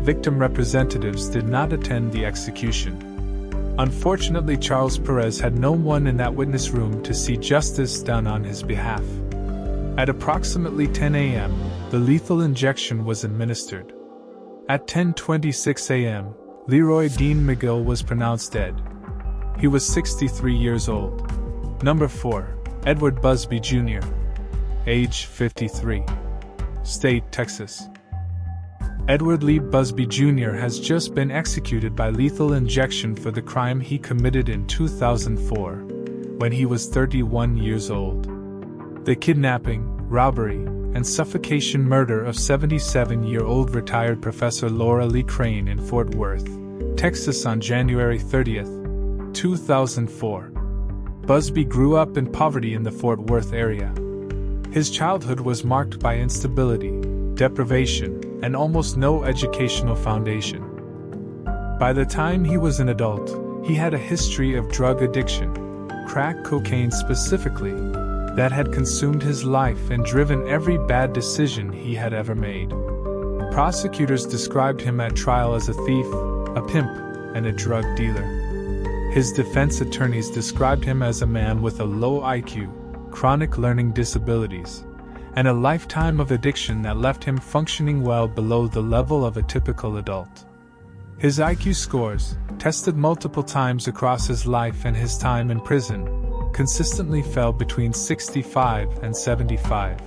Victim representatives did not attend the execution. Unfortunately, Charles Perez had no one in that witness room to see justice done on his behalf. At approximately 10 a.m., the lethal injection was administered. At 10:26 a.m., Leroy Dean McGill was pronounced dead. He was 63 years old. Number 4. Edward Busby Jr. Age 53. State, Texas. Edward Lee Busby Jr. has just been executed by lethal injection for the crime he committed in 2004, when he was 31 years old. The kidnapping, robbery, and suffocation murder of 77-year-old retired Professor Laura Lee Crane in Fort Worth, Texas on January 30, 2004. Busby grew up in poverty in the Fort Worth area. His childhood was marked by instability, deprivation, and almost no educational foundation. By the time he was an adult, he had a history of drug addiction, crack cocaine specifically, that had consumed his life and driven every bad decision he had ever made. Prosecutors described him at trial as a thief, a pimp, and a drug dealer. His defense attorneys described him as a man with a low IQ, chronic learning disabilities, and a lifetime of addiction that left him functioning well below the level of a typical adult. His IQ scores, tested multiple times across his life and his time in prison, consistently fell between 65 and 75.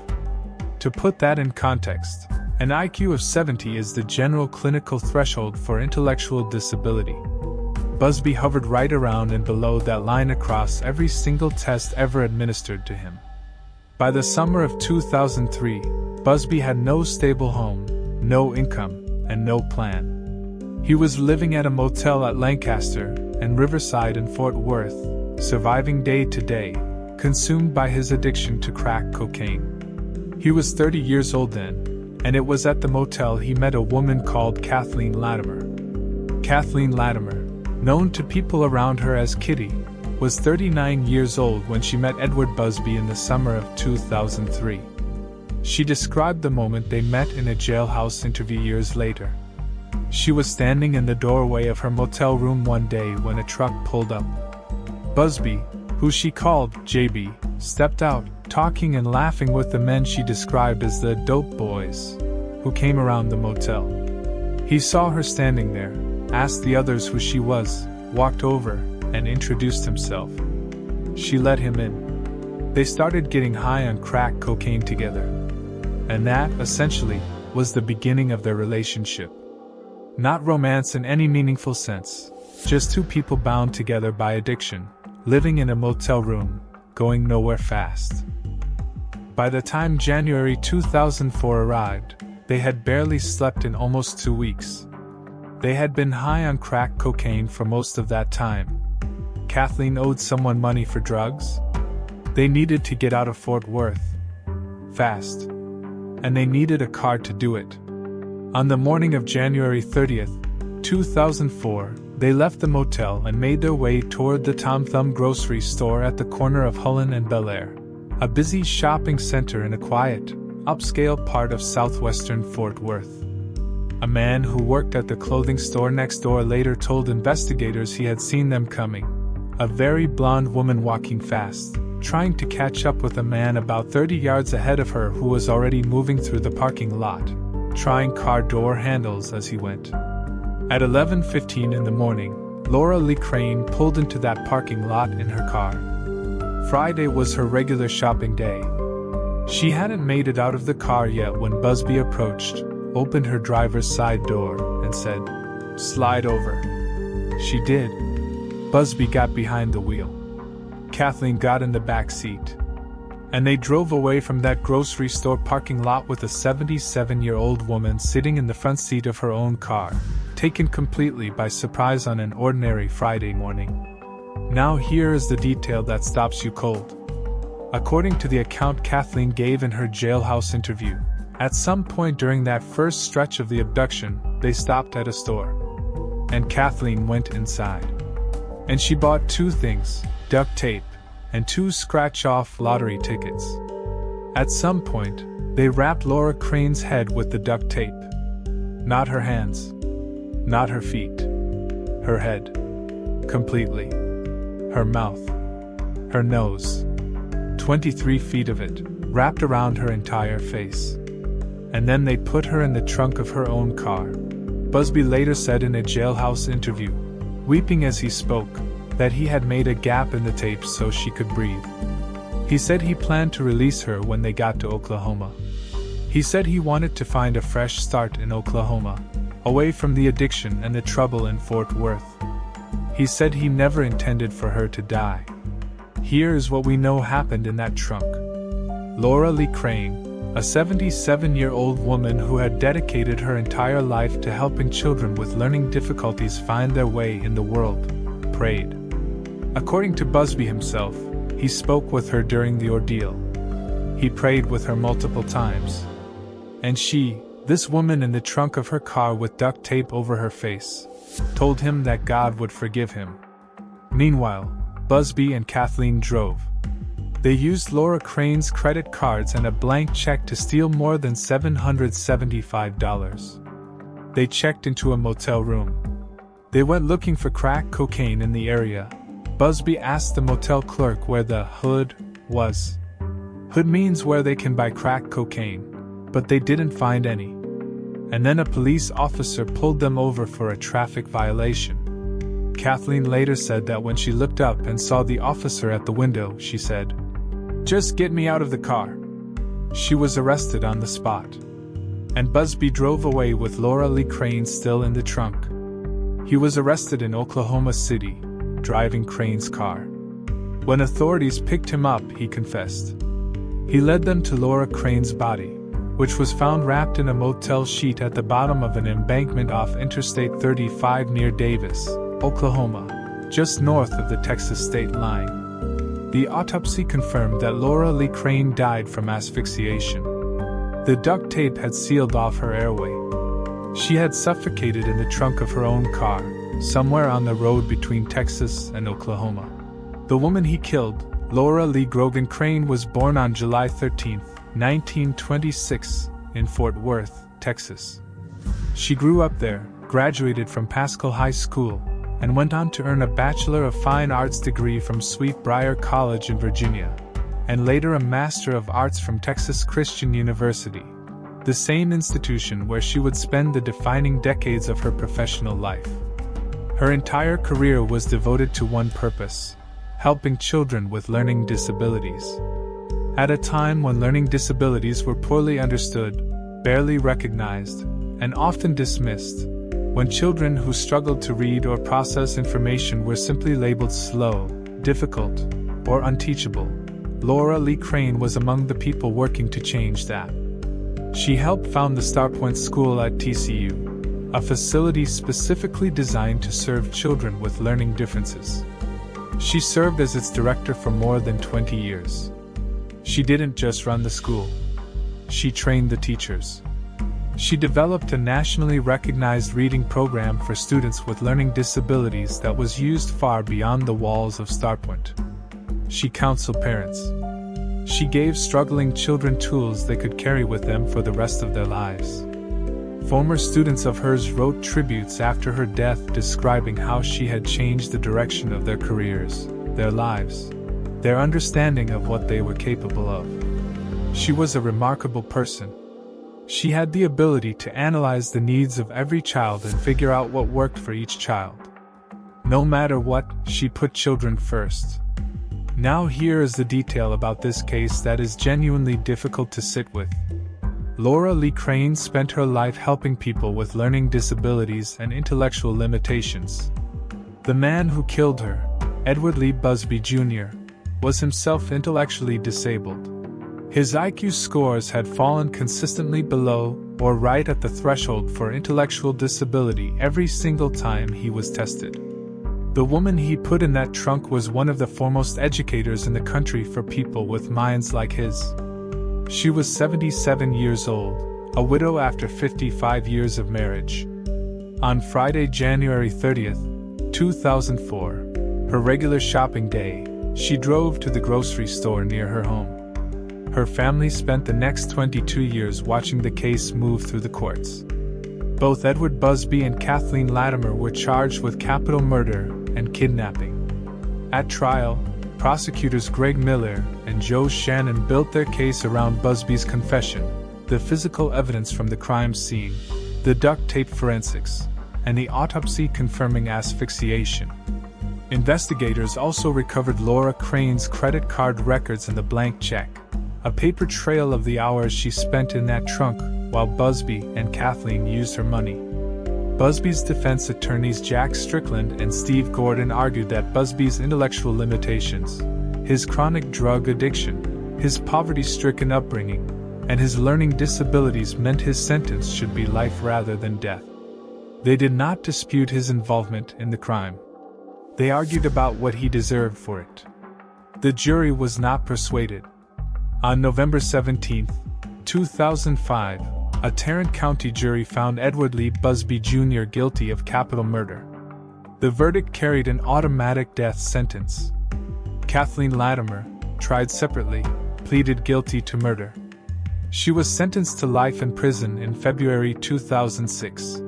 To put that in context, an IQ of 70 is the general clinical threshold for intellectual disability. Busby hovered right around and below that line across every single test ever administered to him. By the summer of 2003, Busby had no stable home, no income, and no plan. He was living at a motel at Lancaster and Riverside in Fort Worth, surviving day to day, consumed by his addiction to crack cocaine. He was 30 years old then, and it was at the motel he met a woman called Kathleen Latimer. Kathleen Latimer, known to people around her as Kitty, was 39 years old when she met Edward Busby in the summer of 2003. She described the moment they met in a jailhouse interview years later. She was standing in the doorway of her motel room one day when a truck pulled up. Busby, who she called JB, stepped out, talking and laughing with the men she described as the dope boys, who came around the motel. He saw her standing there, asked the others who she was, walked over, and introduced himself. She let him in. They started getting high on crack cocaine together. And that, essentially, was the beginning of their relationship. Not romance in any meaningful sense, just two people bound together by addiction, living in a motel room, going nowhere fast. By the time January 2004 arrived, they had barely slept in almost 2 weeks. They had been high on crack cocaine for most of that time. Kathleen owed someone money for drugs. They needed to get out of Fort Worth fast, and they needed a car to do it. On the morning of January 30th, 2004, they left the motel and made their way toward the Tom Thumb grocery store at the corner of Hullen and Bel Air, a busy shopping center in a quiet, upscale part of southwestern Fort Worth. A man who worked at the clothing store next door later told investigators he had seen them coming, a very blonde woman walking fast, trying to catch up with a man about 30 yards ahead of her who was already moving through the parking lot, trying car door handles as he went. At 11:15 in the morning, Laura Lee Crane pulled into that parking lot in her car. Friday was her regular shopping day. She hadn't made it out of the car yet when Busby approached, opened her driver's side door, and said, "Slide over." She did. Busby got behind the wheel. Kathleen got in the back seat. And they drove away from that grocery store parking lot with a 77-year-old woman sitting in the front seat of her own car, taken completely by surprise on an ordinary Friday morning. Now here is the detail that stops you cold. According to the account Kathleen gave in her jailhouse interview, at some point during that first stretch of the abduction, they stopped at a store. And Kathleen went inside. And she bought 2 things, duct tape, and 2 scratch-off lottery tickets. At some point, they wrapped Laura Crane's head with the duct tape. Not her hands. Not her feet. Her head. Completely. Her mouth. Her nose. 23 feet of it, wrapped around her entire face. And then they put her in the trunk of her own car. Busby later said in a jailhouse interview, weeping as he spoke, that he had made a gap in the tape so she could breathe. He said he planned to release her when they got to Oklahoma. He said he wanted to find a fresh start in Oklahoma, away from the addiction and the trouble in Fort Worth. He said he never intended for her to die. Here is what we know happened in that trunk. Laura Lee Crane, a 77-year-old woman who had dedicated her entire life to helping children with learning difficulties find their way in the world, prayed. According to Busby himself, he spoke with her during the ordeal. He prayed with her multiple times. And she, this woman in the trunk of her car with duct tape over her face, told him that God would forgive him. Meanwhile, Busby and Kathleen drove. They used Laura Crane's credit cards and a blank check to steal more than $775. They checked into a motel room. They went looking for crack cocaine in the area. Busby asked the motel clerk where the hood was. Hood means where they can buy crack cocaine, but they didn't find any. And then a police officer pulled them over for a traffic violation. Kathleen later said that when she looked up and saw the officer at the window, she said, "Just get me out of the car." She was arrested on the spot. And Busby drove away with Laura Lee Crane still in the trunk. He was arrested in Oklahoma City, driving Crane's car. When authorities picked him up, he confessed. He led them to Laura Crane's body, which was found wrapped in a motel sheet at the bottom of an embankment off Interstate 35 near Davis, Oklahoma, just north of the Texas state line. The autopsy confirmed that Laura Lee Crane died from asphyxiation. The duct tape had sealed off her airway. She had suffocated in the trunk of her own car, somewhere on the road between Texas and Oklahoma. The woman he killed, Laura Lee Grogan Crane, was born on July 13, 1926, in Fort Worth, Texas. She grew up there, graduated from Pascal High School, and went on to earn a Bachelor of Fine Arts degree from Sweetbriar College in Virginia, and later a Master of Arts from Texas Christian University, the same institution where she would spend the defining decades of her professional life. Her entire career was devoted to one purpose: helping children with learning disabilities. At a time when learning disabilities were poorly understood, barely recognized, and often dismissed, when children who struggled to read or process information were simply labeled slow, difficult, or unteachable, Laura Lee Crane was among the people working to change that. She helped found the Starpoint School at TCU, a facility specifically designed to serve children with learning differences. She served as its director for more than 20 years. She didn't just run the school. She trained the teachers. She developed a nationally recognized reading program for students with learning disabilities that was used far beyond the walls of Starpoint. She counseled parents. She gave struggling children tools they could carry with them for the rest of their lives. Former students of hers wrote tributes after her death describing how she had changed the direction of their careers, their lives, their understanding of what they were capable of. She was a remarkable person. She had the ability to analyze the needs of every child and figure out what worked for each child. No matter what, she put children first. Now here is the detail about this case that is genuinely difficult to sit with. Laura Lee Crane spent her life helping people with learning disabilities and intellectual limitations. The man who killed her, Edward Lee Busby Jr., was himself intellectually disabled. His IQ scores had fallen consistently below or right at the threshold for intellectual disability every single time he was tested. The woman he put in that trunk was one of the foremost educators in the country for people with minds like his. She was 77 years old, a widow after 55 years of marriage. On Friday, January 30, 2004, her regular shopping day, she drove to the grocery store near her home. Her family spent the next 22 years watching the case move through the courts. Both Edward Busby and Kathleen Latimer were charged with capital murder and kidnapping. At trial, prosecutors Greg Miller and Joe Shannon built their case around Busby's confession, the physical evidence from the crime scene, the duct tape forensics, and the autopsy confirming asphyxiation. Investigators also recovered Laura Crane's credit card records and the blank check, a paper trail of the hours she spent in that trunk while Busby and Kathleen used her money. Busby's defense attorneys Jack Strickland and Steve Gordon argued that Busby's intellectual limitations, his chronic drug addiction, his poverty-stricken upbringing, and his learning disabilities meant his sentence should be life rather than death. They did not dispute his involvement in the crime. They argued about what he deserved for it. The jury was not persuaded. On November 17, 2005, a Tarrant County jury found Edward Lee Busby Jr. guilty of capital murder. The verdict carried an automatic death sentence. Kathleen Latimer, tried separately, pleaded guilty to murder. She was sentenced to life in prison in February 2006.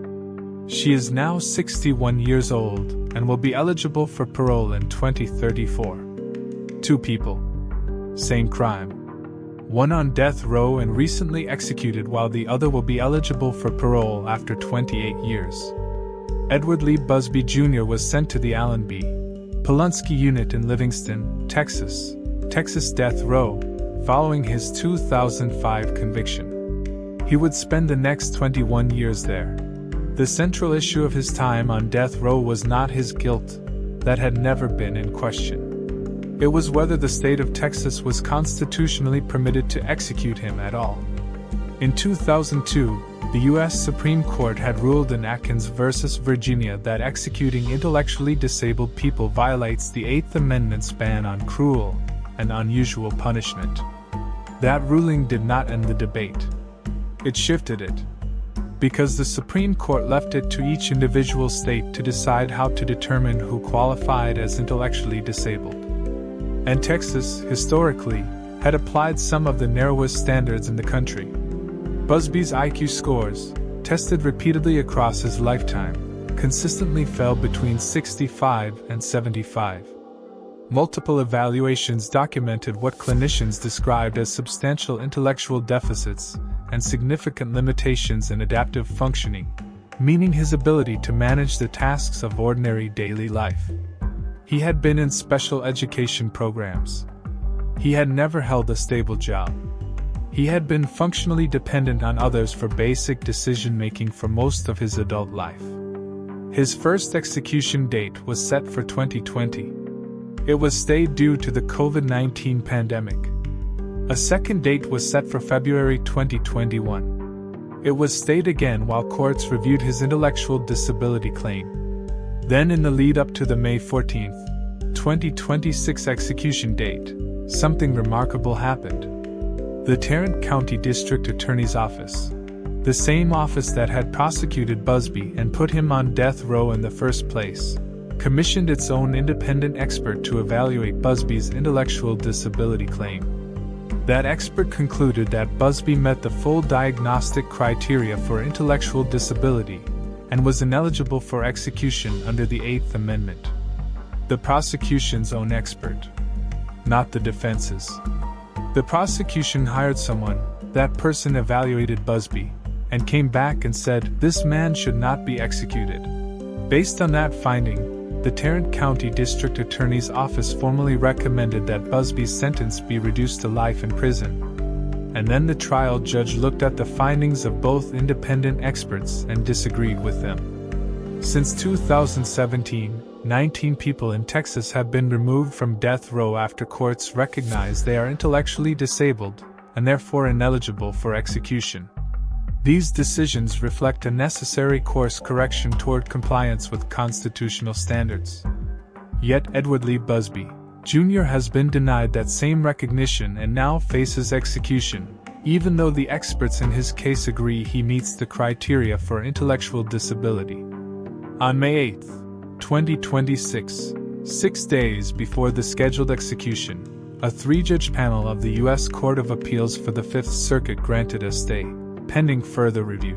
She is now 61 years old and will be eligible for parole in 2034. 2 people. Same crime. One on death row and recently executed, while the other will be eligible for parole after 28 years. Edward Lee Busby Jr. was sent to the Allen B. Polunsky Unit in Livingston, Texas death row, following his 2005 conviction. He would spend the next 21 years there. The central issue of his time on death row was not his guilt. That had never been in question. It was whether the state of Texas was constitutionally permitted to execute him at all. In 2002, the U.S. Supreme Court had ruled in Atkins v. Virginia that executing intellectually disabled people violates the Eighth Amendment's ban on cruel and unusual punishment. That ruling did not end the debate. It shifted it. Because the Supreme Court left it to each individual state to decide how to determine who qualified as intellectually disabled. And Texas, historically, had applied some of the narrowest standards in the country. Busby's IQ scores, tested repeatedly across his lifetime, consistently fell between 65 and 75. Multiple evaluations documented what clinicians described as substantial intellectual deficits and significant limitations in adaptive functioning, meaning his ability to manage the tasks of ordinary daily life. He had been in special education programs. He had never held a stable job. He had been functionally dependent on others for basic decision-making for most of his adult life. His first execution date was set for 2020. It was stayed due to the COVID-19 pandemic. A second date was set for February 2021. It was stayed again while courts reviewed his intellectual disability claim. Then, in the lead up to the May 14, 2026 execution date, something remarkable happened. The Tarrant County District Attorney's Office, the same office that had prosecuted Busby and put him on death row in the first place, commissioned its own independent expert to evaluate Busby's intellectual disability claim. That expert concluded that Busby met the full diagnostic criteria for intellectual disability and was ineligible for execution under the Eighth Amendment. The prosecution's own expert, not the defense's. The prosecution hired someone. That person evaluated Busby and came back and said, "This man should not be executed." Based on that finding, the Tarrant County District Attorney's Office formally recommended that Busby's sentence be reduced to life in prison. And then the trial judge looked at the findings of both independent experts and disagreed with them. Since 2017, 19 people in Texas have been removed from death row after courts recognize they are intellectually disabled and therefore ineligible for execution. These decisions reflect a necessary course correction toward compliance with constitutional standards. Yet Edward Lee Busby, Jr. has been denied that same recognition and now faces execution, even though the experts in his case agree he meets the criteria for intellectual disability. On May 8, 2026, 6 days before the scheduled execution, a 3-judge panel of the U.S. Court of Appeals for the Fifth Circuit granted a stay, pending further review.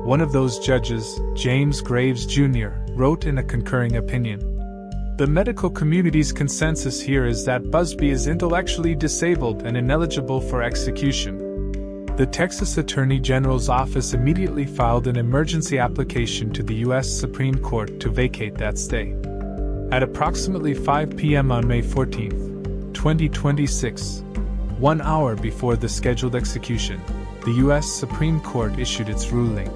One of those judges, James Graves Jr., wrote in a concurring opinion, "The medical community's consensus here is that Busby is intellectually disabled and ineligible for execution." The Texas Attorney General's office immediately filed an emergency application to the U.S. Supreme Court to vacate that stay. At approximately 5 p.m. on May 14, 2026, 1 hour before the scheduled execution, the U.S. Supreme Court issued its ruling.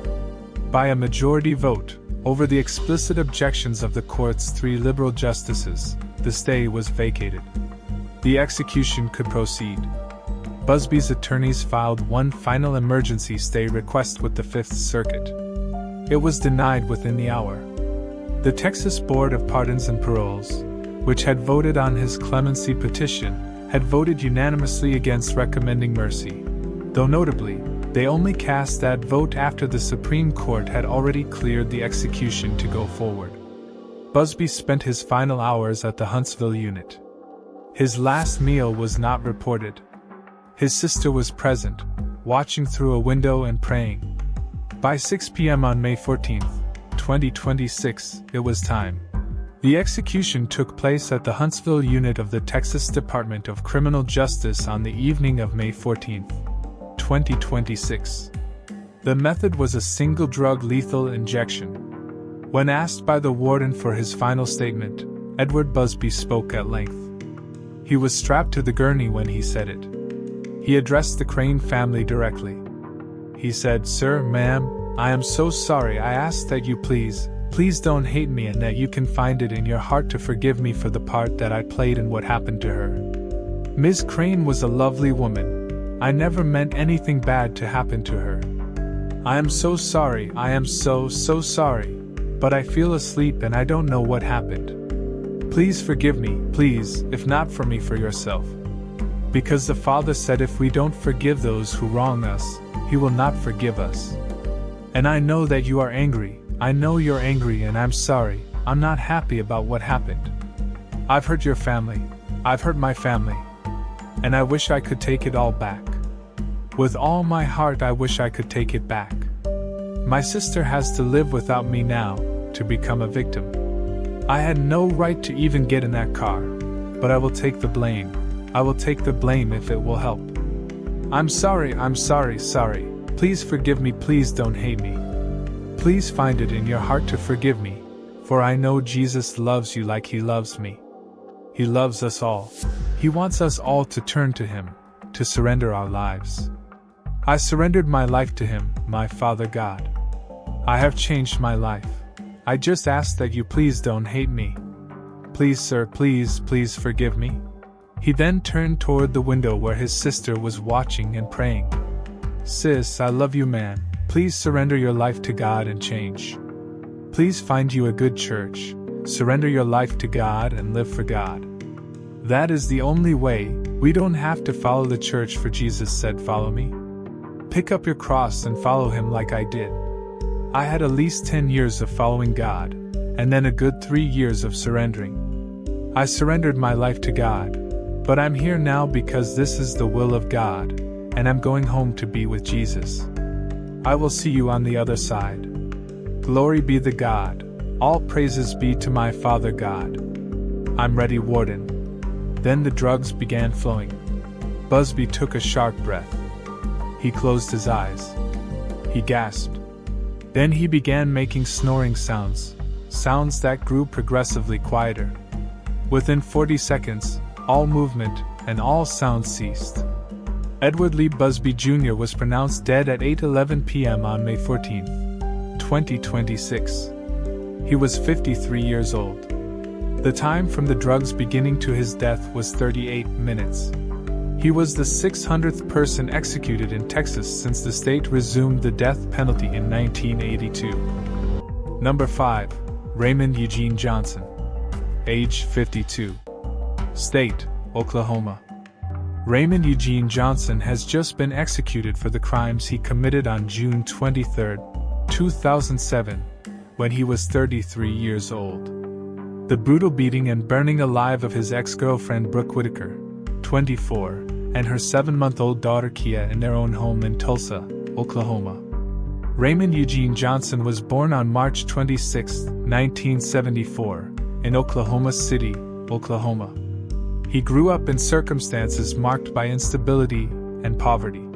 By a majority vote, over the explicit objections of the court's 3 liberal justices, the stay was vacated. The execution could proceed. Busby's attorneys filed one final emergency stay request with the Fifth Circuit. It was denied within the hour. The Texas Board of Pardons and Paroles, which had voted on his clemency petition, had voted unanimously against recommending mercy, though notably, they only cast that vote after the Supreme Court had already cleared the execution to go forward. Busby spent his final hours at the Huntsville unit. His last meal was not reported. His sister was present, watching through a window and praying. By 6 p.m. on May 14, 2026, it was time. The execution took place at the Huntsville unit of the Texas Department of Criminal Justice on the evening of May 14, 2026. The method was a single drug lethal injection. When asked by the warden for his final statement, Edward Busby spoke at length. He was strapped to the gurney when he said it. He addressed the Crane family directly. He said, "Sir, ma'am, I am so sorry. I ask that you please don't hate me and that you can find it in your heart to forgive me for the part that I played in what happened to her. Ms. Crane was a lovely woman. I never meant anything bad to happen to her. I am so sorry. I am so sorry. But I feel asleep and I don't know what happened. Please forgive me, please, if not for me, for yourself. Because the Father said if we don't forgive those who wrong us, He will not forgive us. And I know that you are angry. I know you're angry and I'm sorry. I'm not happy about what happened. I've hurt your family. I've hurt my family. And I wish I could take it all back. With all my heart, I wish I could take it back. My sister has to live without me now, to become a victim. I had no right to even get in that car, but I will take the blame. I will take the blame if it will help. I'm sorry. Please forgive me, please don't hate me. Please find it in your heart to forgive me, for I know Jesus loves you like He loves me. He loves us all. He wants us all to turn to Him, to surrender our lives. I surrendered my life to Him, my Father God. I have changed my life. I just ask that you please don't hate me. Please, sir, please forgive me." He then turned toward the window where his sister was watching and praying. "Sis, I love you, man. Please surrender your life to God and change. Please find you a good church. Surrender your life to God and live for God. That is the only way. We don't have to follow the church, for Jesus said, 'Follow me.' Pick up your cross and follow Him like I did. I had at least 10 years of following God, and then a good 3 years of surrendering. I surrendered my life to God, but I'm here now because this is the will of God, and I'm going home to be with Jesus. I will see you on the other side. Glory be to God. All praises be to my Father God. I'm ready, warden." Then the drugs began flowing. Busby took a sharp breath. He closed his eyes. He gasped. Then he began making snoring sounds that grew progressively quieter. Within 40 seconds, all movement and all sound ceased. Edward Lee Busby Jr. was pronounced dead at 8:11 p.m. on May 14, 2026. He was 53 years old. The time from the drugs beginning to his death was 38 minutes. He was the 600th person executed in Texas since the state resumed the death penalty in 1982. Number 5. Raymond Eugene Johnson. Age 52. State, Oklahoma. Raymond Eugene Johnson has just been executed for the crimes he committed on June 23, 2007, when he was 33 years old. The brutal beating and burning alive of his ex-girlfriend Brooke Whitaker, 24, and her 7-month-old daughter Kia in their own home in Tulsa, Oklahoma. Raymond Eugene Johnson was born on March 26, 1974, in Oklahoma City, Oklahoma. He grew up in circumstances marked by instability and poverty.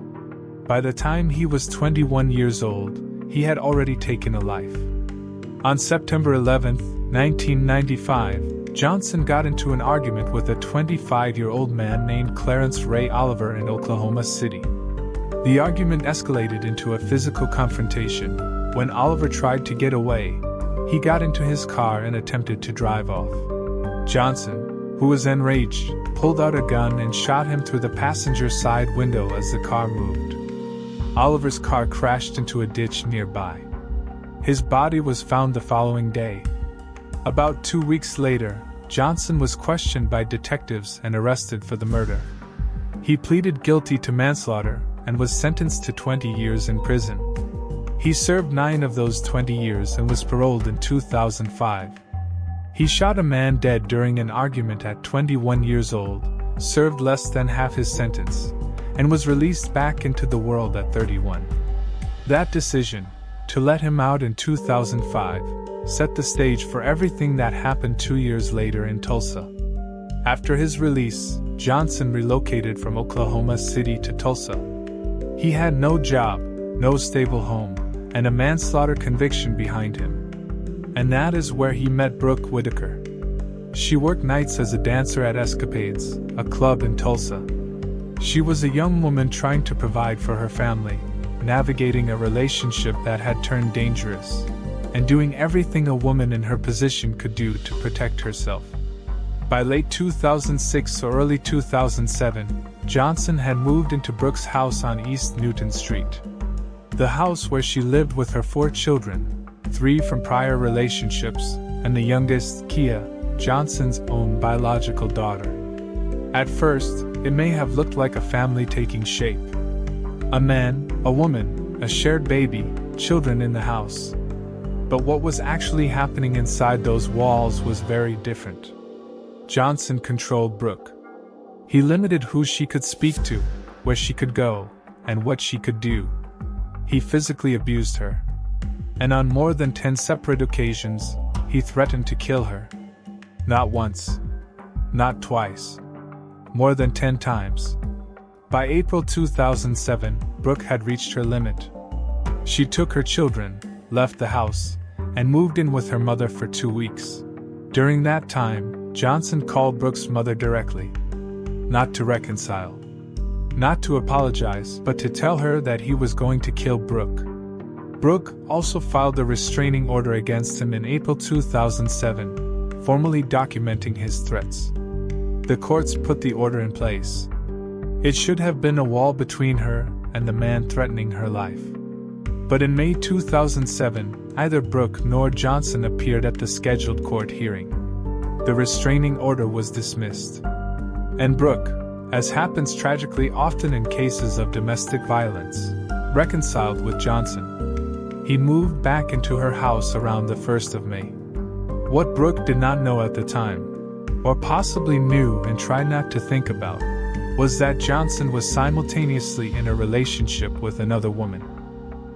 By the time he was 21 years old, he had already taken a life. On September 11, 1995, Johnson got into an argument with a 25-year-old man named Clarence Ray Oliver in Oklahoma City. The argument escalated into a physical confrontation. When Oliver tried to get away, he got into his car and attempted to drive off. Johnson, who was enraged, pulled out a gun and shot him through the passenger side window as the car moved. Oliver's car crashed into a ditch nearby. His body was found the following day. About 2 weeks later, Johnson was questioned by detectives and arrested for the murder. He pleaded guilty to manslaughter and was sentenced to 20 years in prison. He served 9 of those 20 years and was paroled in 2005. He shot a man dead during an argument at 21 years old, served less than half his sentence, and was released back into the world at 31. That decision, to let him out in 2005, set the stage for everything that happened 2 years later in Tulsa. After his release, Johnson relocated from Oklahoma City to Tulsa. He had no job, no stable home, and a manslaughter conviction behind him. And that is where he met Brooke Whitaker. She worked nights as a dancer at Escapades, a club in Tulsa. She was a young woman trying to provide for her family, navigating a relationship that had turned dangerous, and doing everything a woman in her position could do to protect herself. By late 2006 or early 2007, Johnson had moved into Brooke's house on East Newton Street. The house where she lived with her 4 children, 3 from prior relationships, and the youngest, Kia, Johnson's own biological daughter. At first, it may have looked like a family taking shape. A man, a woman, a shared baby, children in the house. But what was actually happening inside those walls was very different. Johnson controlled Brooke. He limited who she could speak to, where she could go, and what she could do. He physically abused her. And on more than 10 separate occasions, he threatened to kill her. Not once. Not twice. More than 10 times. By April 2007, Brooke had reached her limit. She took her children, left the house, and moved in with her mother for 2 weeks. During that time, Johnson called Brooke's mother directly. Not to reconcile. Not to apologize, but to tell her that he was going to kill Brooke. Brooke also filed a restraining order against him in April 2007, formally documenting his threats. The courts put the order in place. It should have been a wall between her and the man threatening her life. But in May 2007, neither Brooke nor Johnson appeared at the scheduled court hearing. The restraining order was dismissed. And Brooke, as happens tragically often in cases of domestic violence, reconciled with Johnson. He moved back into her house around the 1st of May. What Brooke did not know at the time, or possibly knew and tried not to think about, was that Johnson was simultaneously in a relationship with another woman.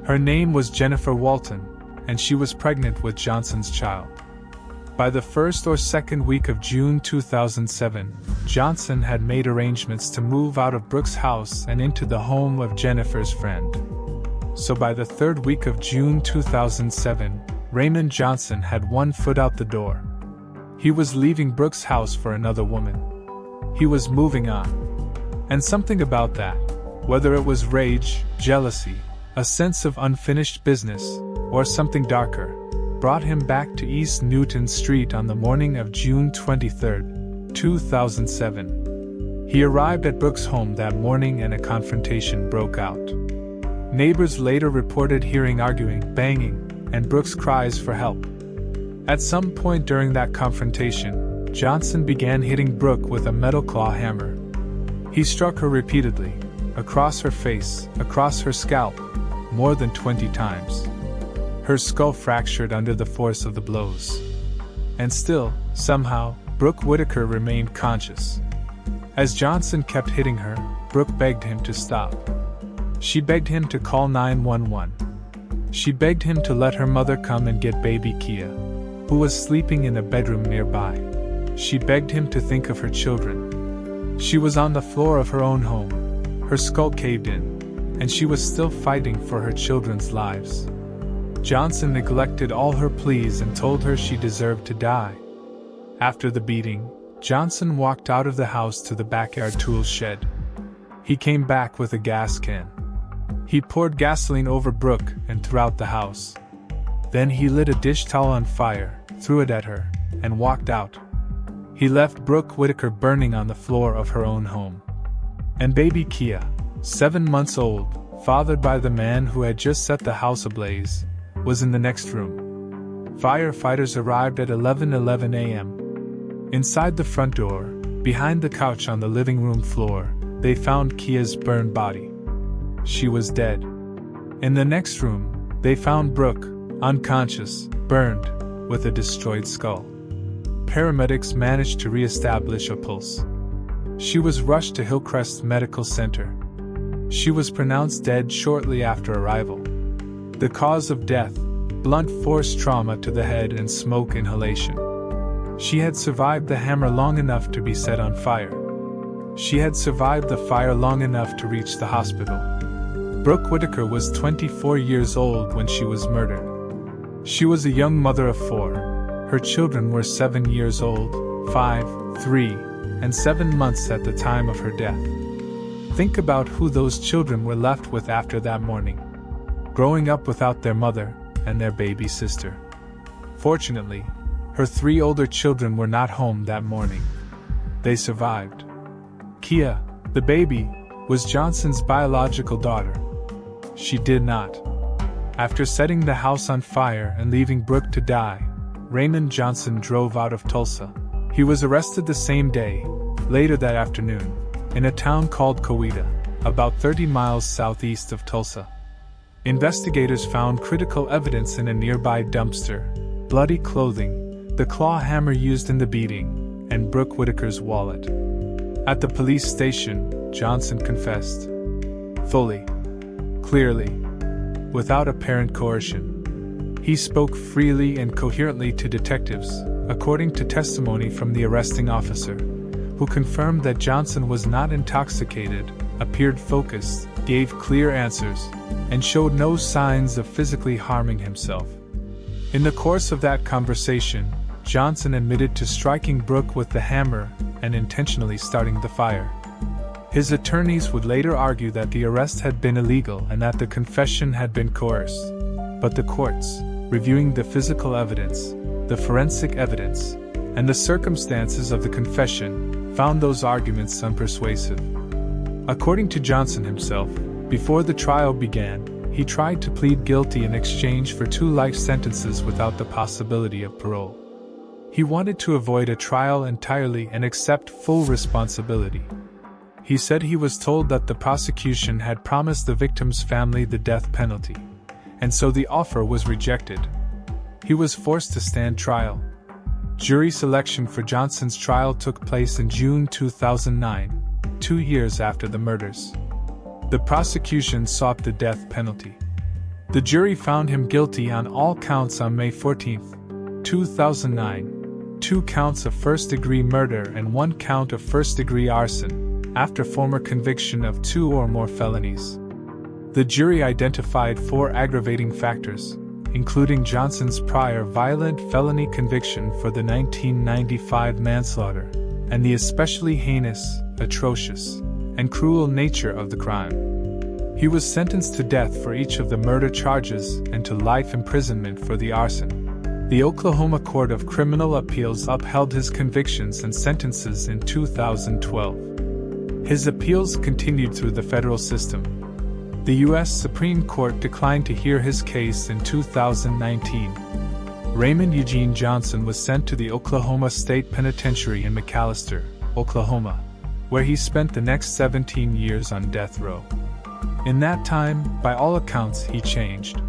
Her name was Jennifer Walton, and she was pregnant with Johnson's child. By the 1st or 2nd week of June 2007, Johnson had made arrangements to move out of Brooke's house and into the home of Jennifer's friend. So by the 3rd week of June 2007, Raymond Johnson had one foot out the door. He was leaving Brooke's house for another woman. He was moving on. And something about that, whether it was rage, jealousy, a sense of unfinished business, or something darker, brought him back to East Newton Street on the morning of June 23, 2007. He arrived at Brooke's home that morning and a confrontation broke out. Neighbors later reported hearing arguing, banging, and Brooke's cries for help. At some point during that confrontation, Johnson began hitting Brooke with a metal claw hammer. He struck her repeatedly, across her face, across her scalp, more than 20 times. Her skull fractured under the force of the blows. And still, somehow, Brooke Whitaker remained conscious. As Johnson kept hitting her, Brooke begged him to stop. She begged him to call 911. She begged him to let her mother come and get baby Kia, who was sleeping in a bedroom nearby. She begged him to think of her children. She was on the floor of her own home. Her skull caved in, and she was still fighting for her children's lives. Johnson neglected all her pleas and told her she deserved to die. After the beating, Johnson walked out of the house to the backyard tool shed. He came back with a gas can. He poured gasoline over Brooke and throughout the house. Then he lit a dish towel on fire, threw it at her, and walked out. He left Brooke Whitaker burning on the floor of her own home. And baby Kia, 7 months old, fathered by the man who had just set the house ablaze, was in the next room. Firefighters arrived at 11:11 a.m. Inside the front door, behind the couch on the living room floor, they found Kia's burned body. She was dead. In the next room, they found Brooke, unconscious, burned, with a destroyed skull. Paramedics managed to re-establish a pulse. She was rushed to Hillcrest Medical Center. She was pronounced dead shortly after arrival. The cause of death: blunt force trauma to the head and smoke inhalation. She had survived the hammer long enough to be set on fire. She had survived the fire long enough to reach the hospital. Brooke Whitaker was 24 years old when she was murdered. She was a young mother of 4. Her children were 7 years old, 5, 3, and 7 months at the time of her death. Think about who those children were left with after that morning, growing up without their mother and their baby sister. Fortunately, her 3 older children were not home that morning. They survived. Kia, the baby, was Johnson's biological daughter. She did not. After setting the house on fire and leaving Brooke to die, Raymond Johnson drove out of Tulsa. He was arrested the same day, later that afternoon, in a town called Coweta, about 30 miles southeast of Tulsa. Investigators found critical evidence in a nearby dumpster: bloody clothing, the claw hammer used in the beating, and Brooke Whitaker's wallet. At the police station, Johnson confessed. Fully. Clearly. Without apparent coercion. He spoke freely and coherently to detectives, according to testimony from the arresting officer, who confirmed that Johnson was not intoxicated, appeared focused, gave clear answers, and showed no signs of physically harming himself. In the course of that conversation, Johnson admitted to striking Brooke with the hammer and intentionally starting the fire. His attorneys would later argue that the arrest had been illegal and that the confession had been coerced. But the courts, reviewing the physical evidence, the forensic evidence, and the circumstances of the confession, found those arguments unpersuasive. According to Johnson himself, before the trial began, he tried to plead guilty in exchange for 2 life sentences without the possibility of parole. He wanted to avoid a trial entirely and accept full responsibility. He said he was told that the prosecution had promised the victim's family the death penalty, and so the offer was rejected. He was forced to stand trial. Jury selection for Johnson's trial took place in June 2009, 2 years after the murders. The prosecution sought the death penalty. The jury found him guilty on all counts on May 14, 2009, 2 counts of first-degree murder and 1 count of first-degree arson, after former conviction of 2 or more felonies. The jury identified 4 aggravating factors, including Johnson's prior violent felony conviction for the 1995 manslaughter, and the especially heinous, atrocious, and cruel nature of the crime. He was sentenced to death for each of the murder charges and to life imprisonment for the arson. The Oklahoma Court of Criminal Appeals upheld his convictions and sentences in 2012. His appeals continued through the federal system. The U.S. Supreme Court declined to hear his case in 2019. Raymond Eugene Johnson was sent to the Oklahoma State Penitentiary in McAlester, Oklahoma, where he spent the next 17 years on death row. In that time, by all accounts, he changed.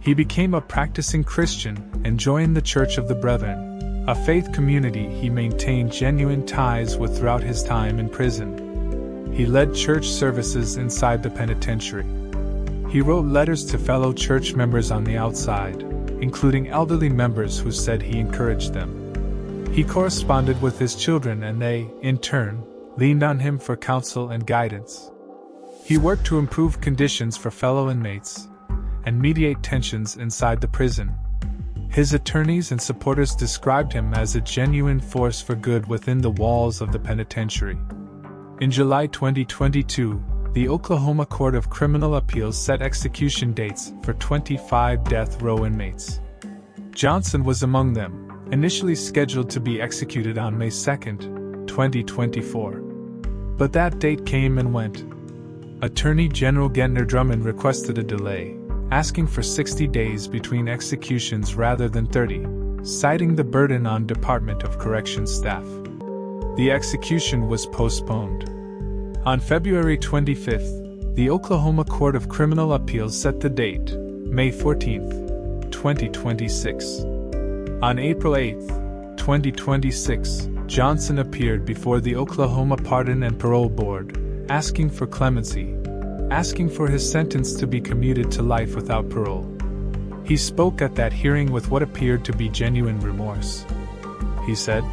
He became a practicing Christian and joined the Church of the Brethren, a faith community he maintained genuine ties with throughout his time in prison. He led church services inside the penitentiary. He wrote letters to fellow church members on the outside, including elderly members who said he encouraged them. He corresponded with his children and they, in turn, leaned on him for counsel and guidance. He worked to improve conditions for fellow inmates and mediate tensions inside the prison. His attorneys and supporters described him as a genuine force for good within the walls of the penitentiary. In July 2022, the Oklahoma Court of Criminal Appeals set execution dates for 25 death row inmates. Johnson was among them, initially scheduled to be executed on May 2, 2024. But that date came and went. Attorney General Gentner Drummond requested a delay, asking for 60 days between executions rather than 30, citing the burden on Department of Corrections staff. The execution was postponed. On February 25, the Oklahoma Court of Criminal Appeals set the date, May 14, 2026. On April 8, 2026, Johnson appeared before the Oklahoma Pardon and Parole Board, asking for clemency, asking for his sentence to be commuted to life without parole. He spoke at that hearing with what appeared to be genuine remorse. He said,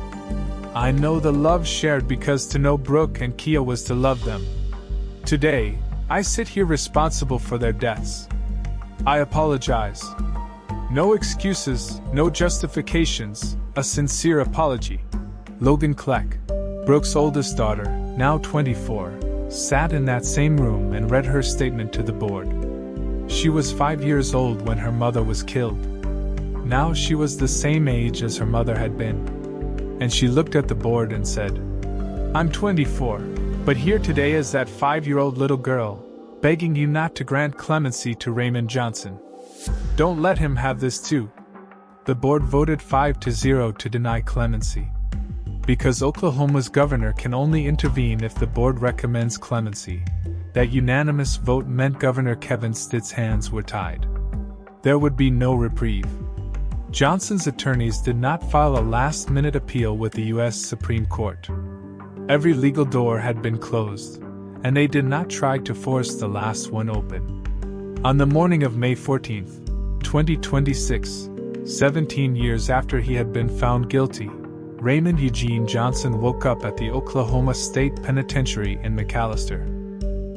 "I know the love shared because to know Brooke and Kia was to love them. Today, I sit here responsible for their deaths. I apologize. No excuses, no justifications, a sincere apology." Logan Kleck, Brooke's oldest daughter, now 24, sat in that same room and read her statement to the board. She was 5 years old when her mother was killed. Now she was the same age as her mother had been. And she looked at the board and said, "I'm 24, but here today is that 5-year-old little girl, begging you not to grant clemency to Raymond Johnson. Don't let him have this too." The board voted 5-0 to deny clemency. Because Oklahoma's governor can only intervene if the board recommends clemency, that unanimous vote meant Governor Kevin Stitt's hands were tied. There would be no reprieve. Johnson's attorneys did not file a last-minute appeal with the U.S. Supreme Court. Every legal door had been closed, and they did not try to force the last one open. On the morning of May 14, 2026, 17 years after he had been found guilty, Raymond Eugene Johnson woke up at the Oklahoma State Penitentiary in McAlester.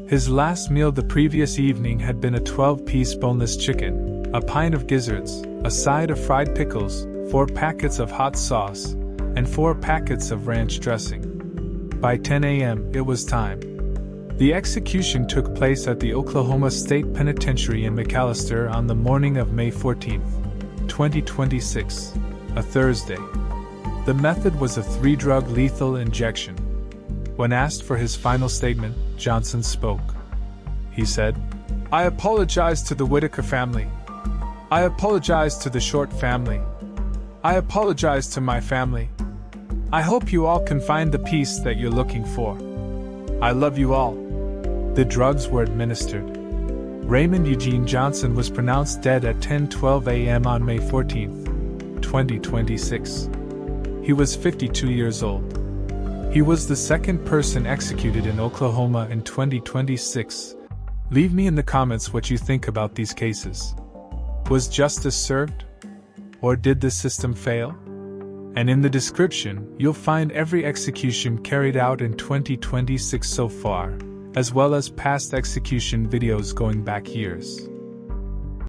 His last meal the previous evening had been a 12-piece boneless chicken, a pint of gizzards, a side of fried pickles, 4 packets of hot sauce, and 4 packets of ranch dressing. By 10 a.m., it was time. The execution took place at the Oklahoma State Penitentiary in McAlester on the morning of May 14, 2026, a Thursday. The method was a 3-drug lethal injection. When asked for his final statement, Johnson spoke. He said, "I apologize to the Whitaker family. I apologize to the Short family. I apologize to my family. I hope you all can find the peace that you're looking for. I love you all." The drugs were administered. Raymond Eugene Johnson was pronounced dead at 10:12 a.m. on May 14, 2026. He was 52 years old. He was the second person executed in Oklahoma in 2026. Leave me in the comments what you think about these cases. Was justice served? Or did the system fail? And in the description, you'll find every execution carried out in 2026 so far, as well as past execution videos going back years.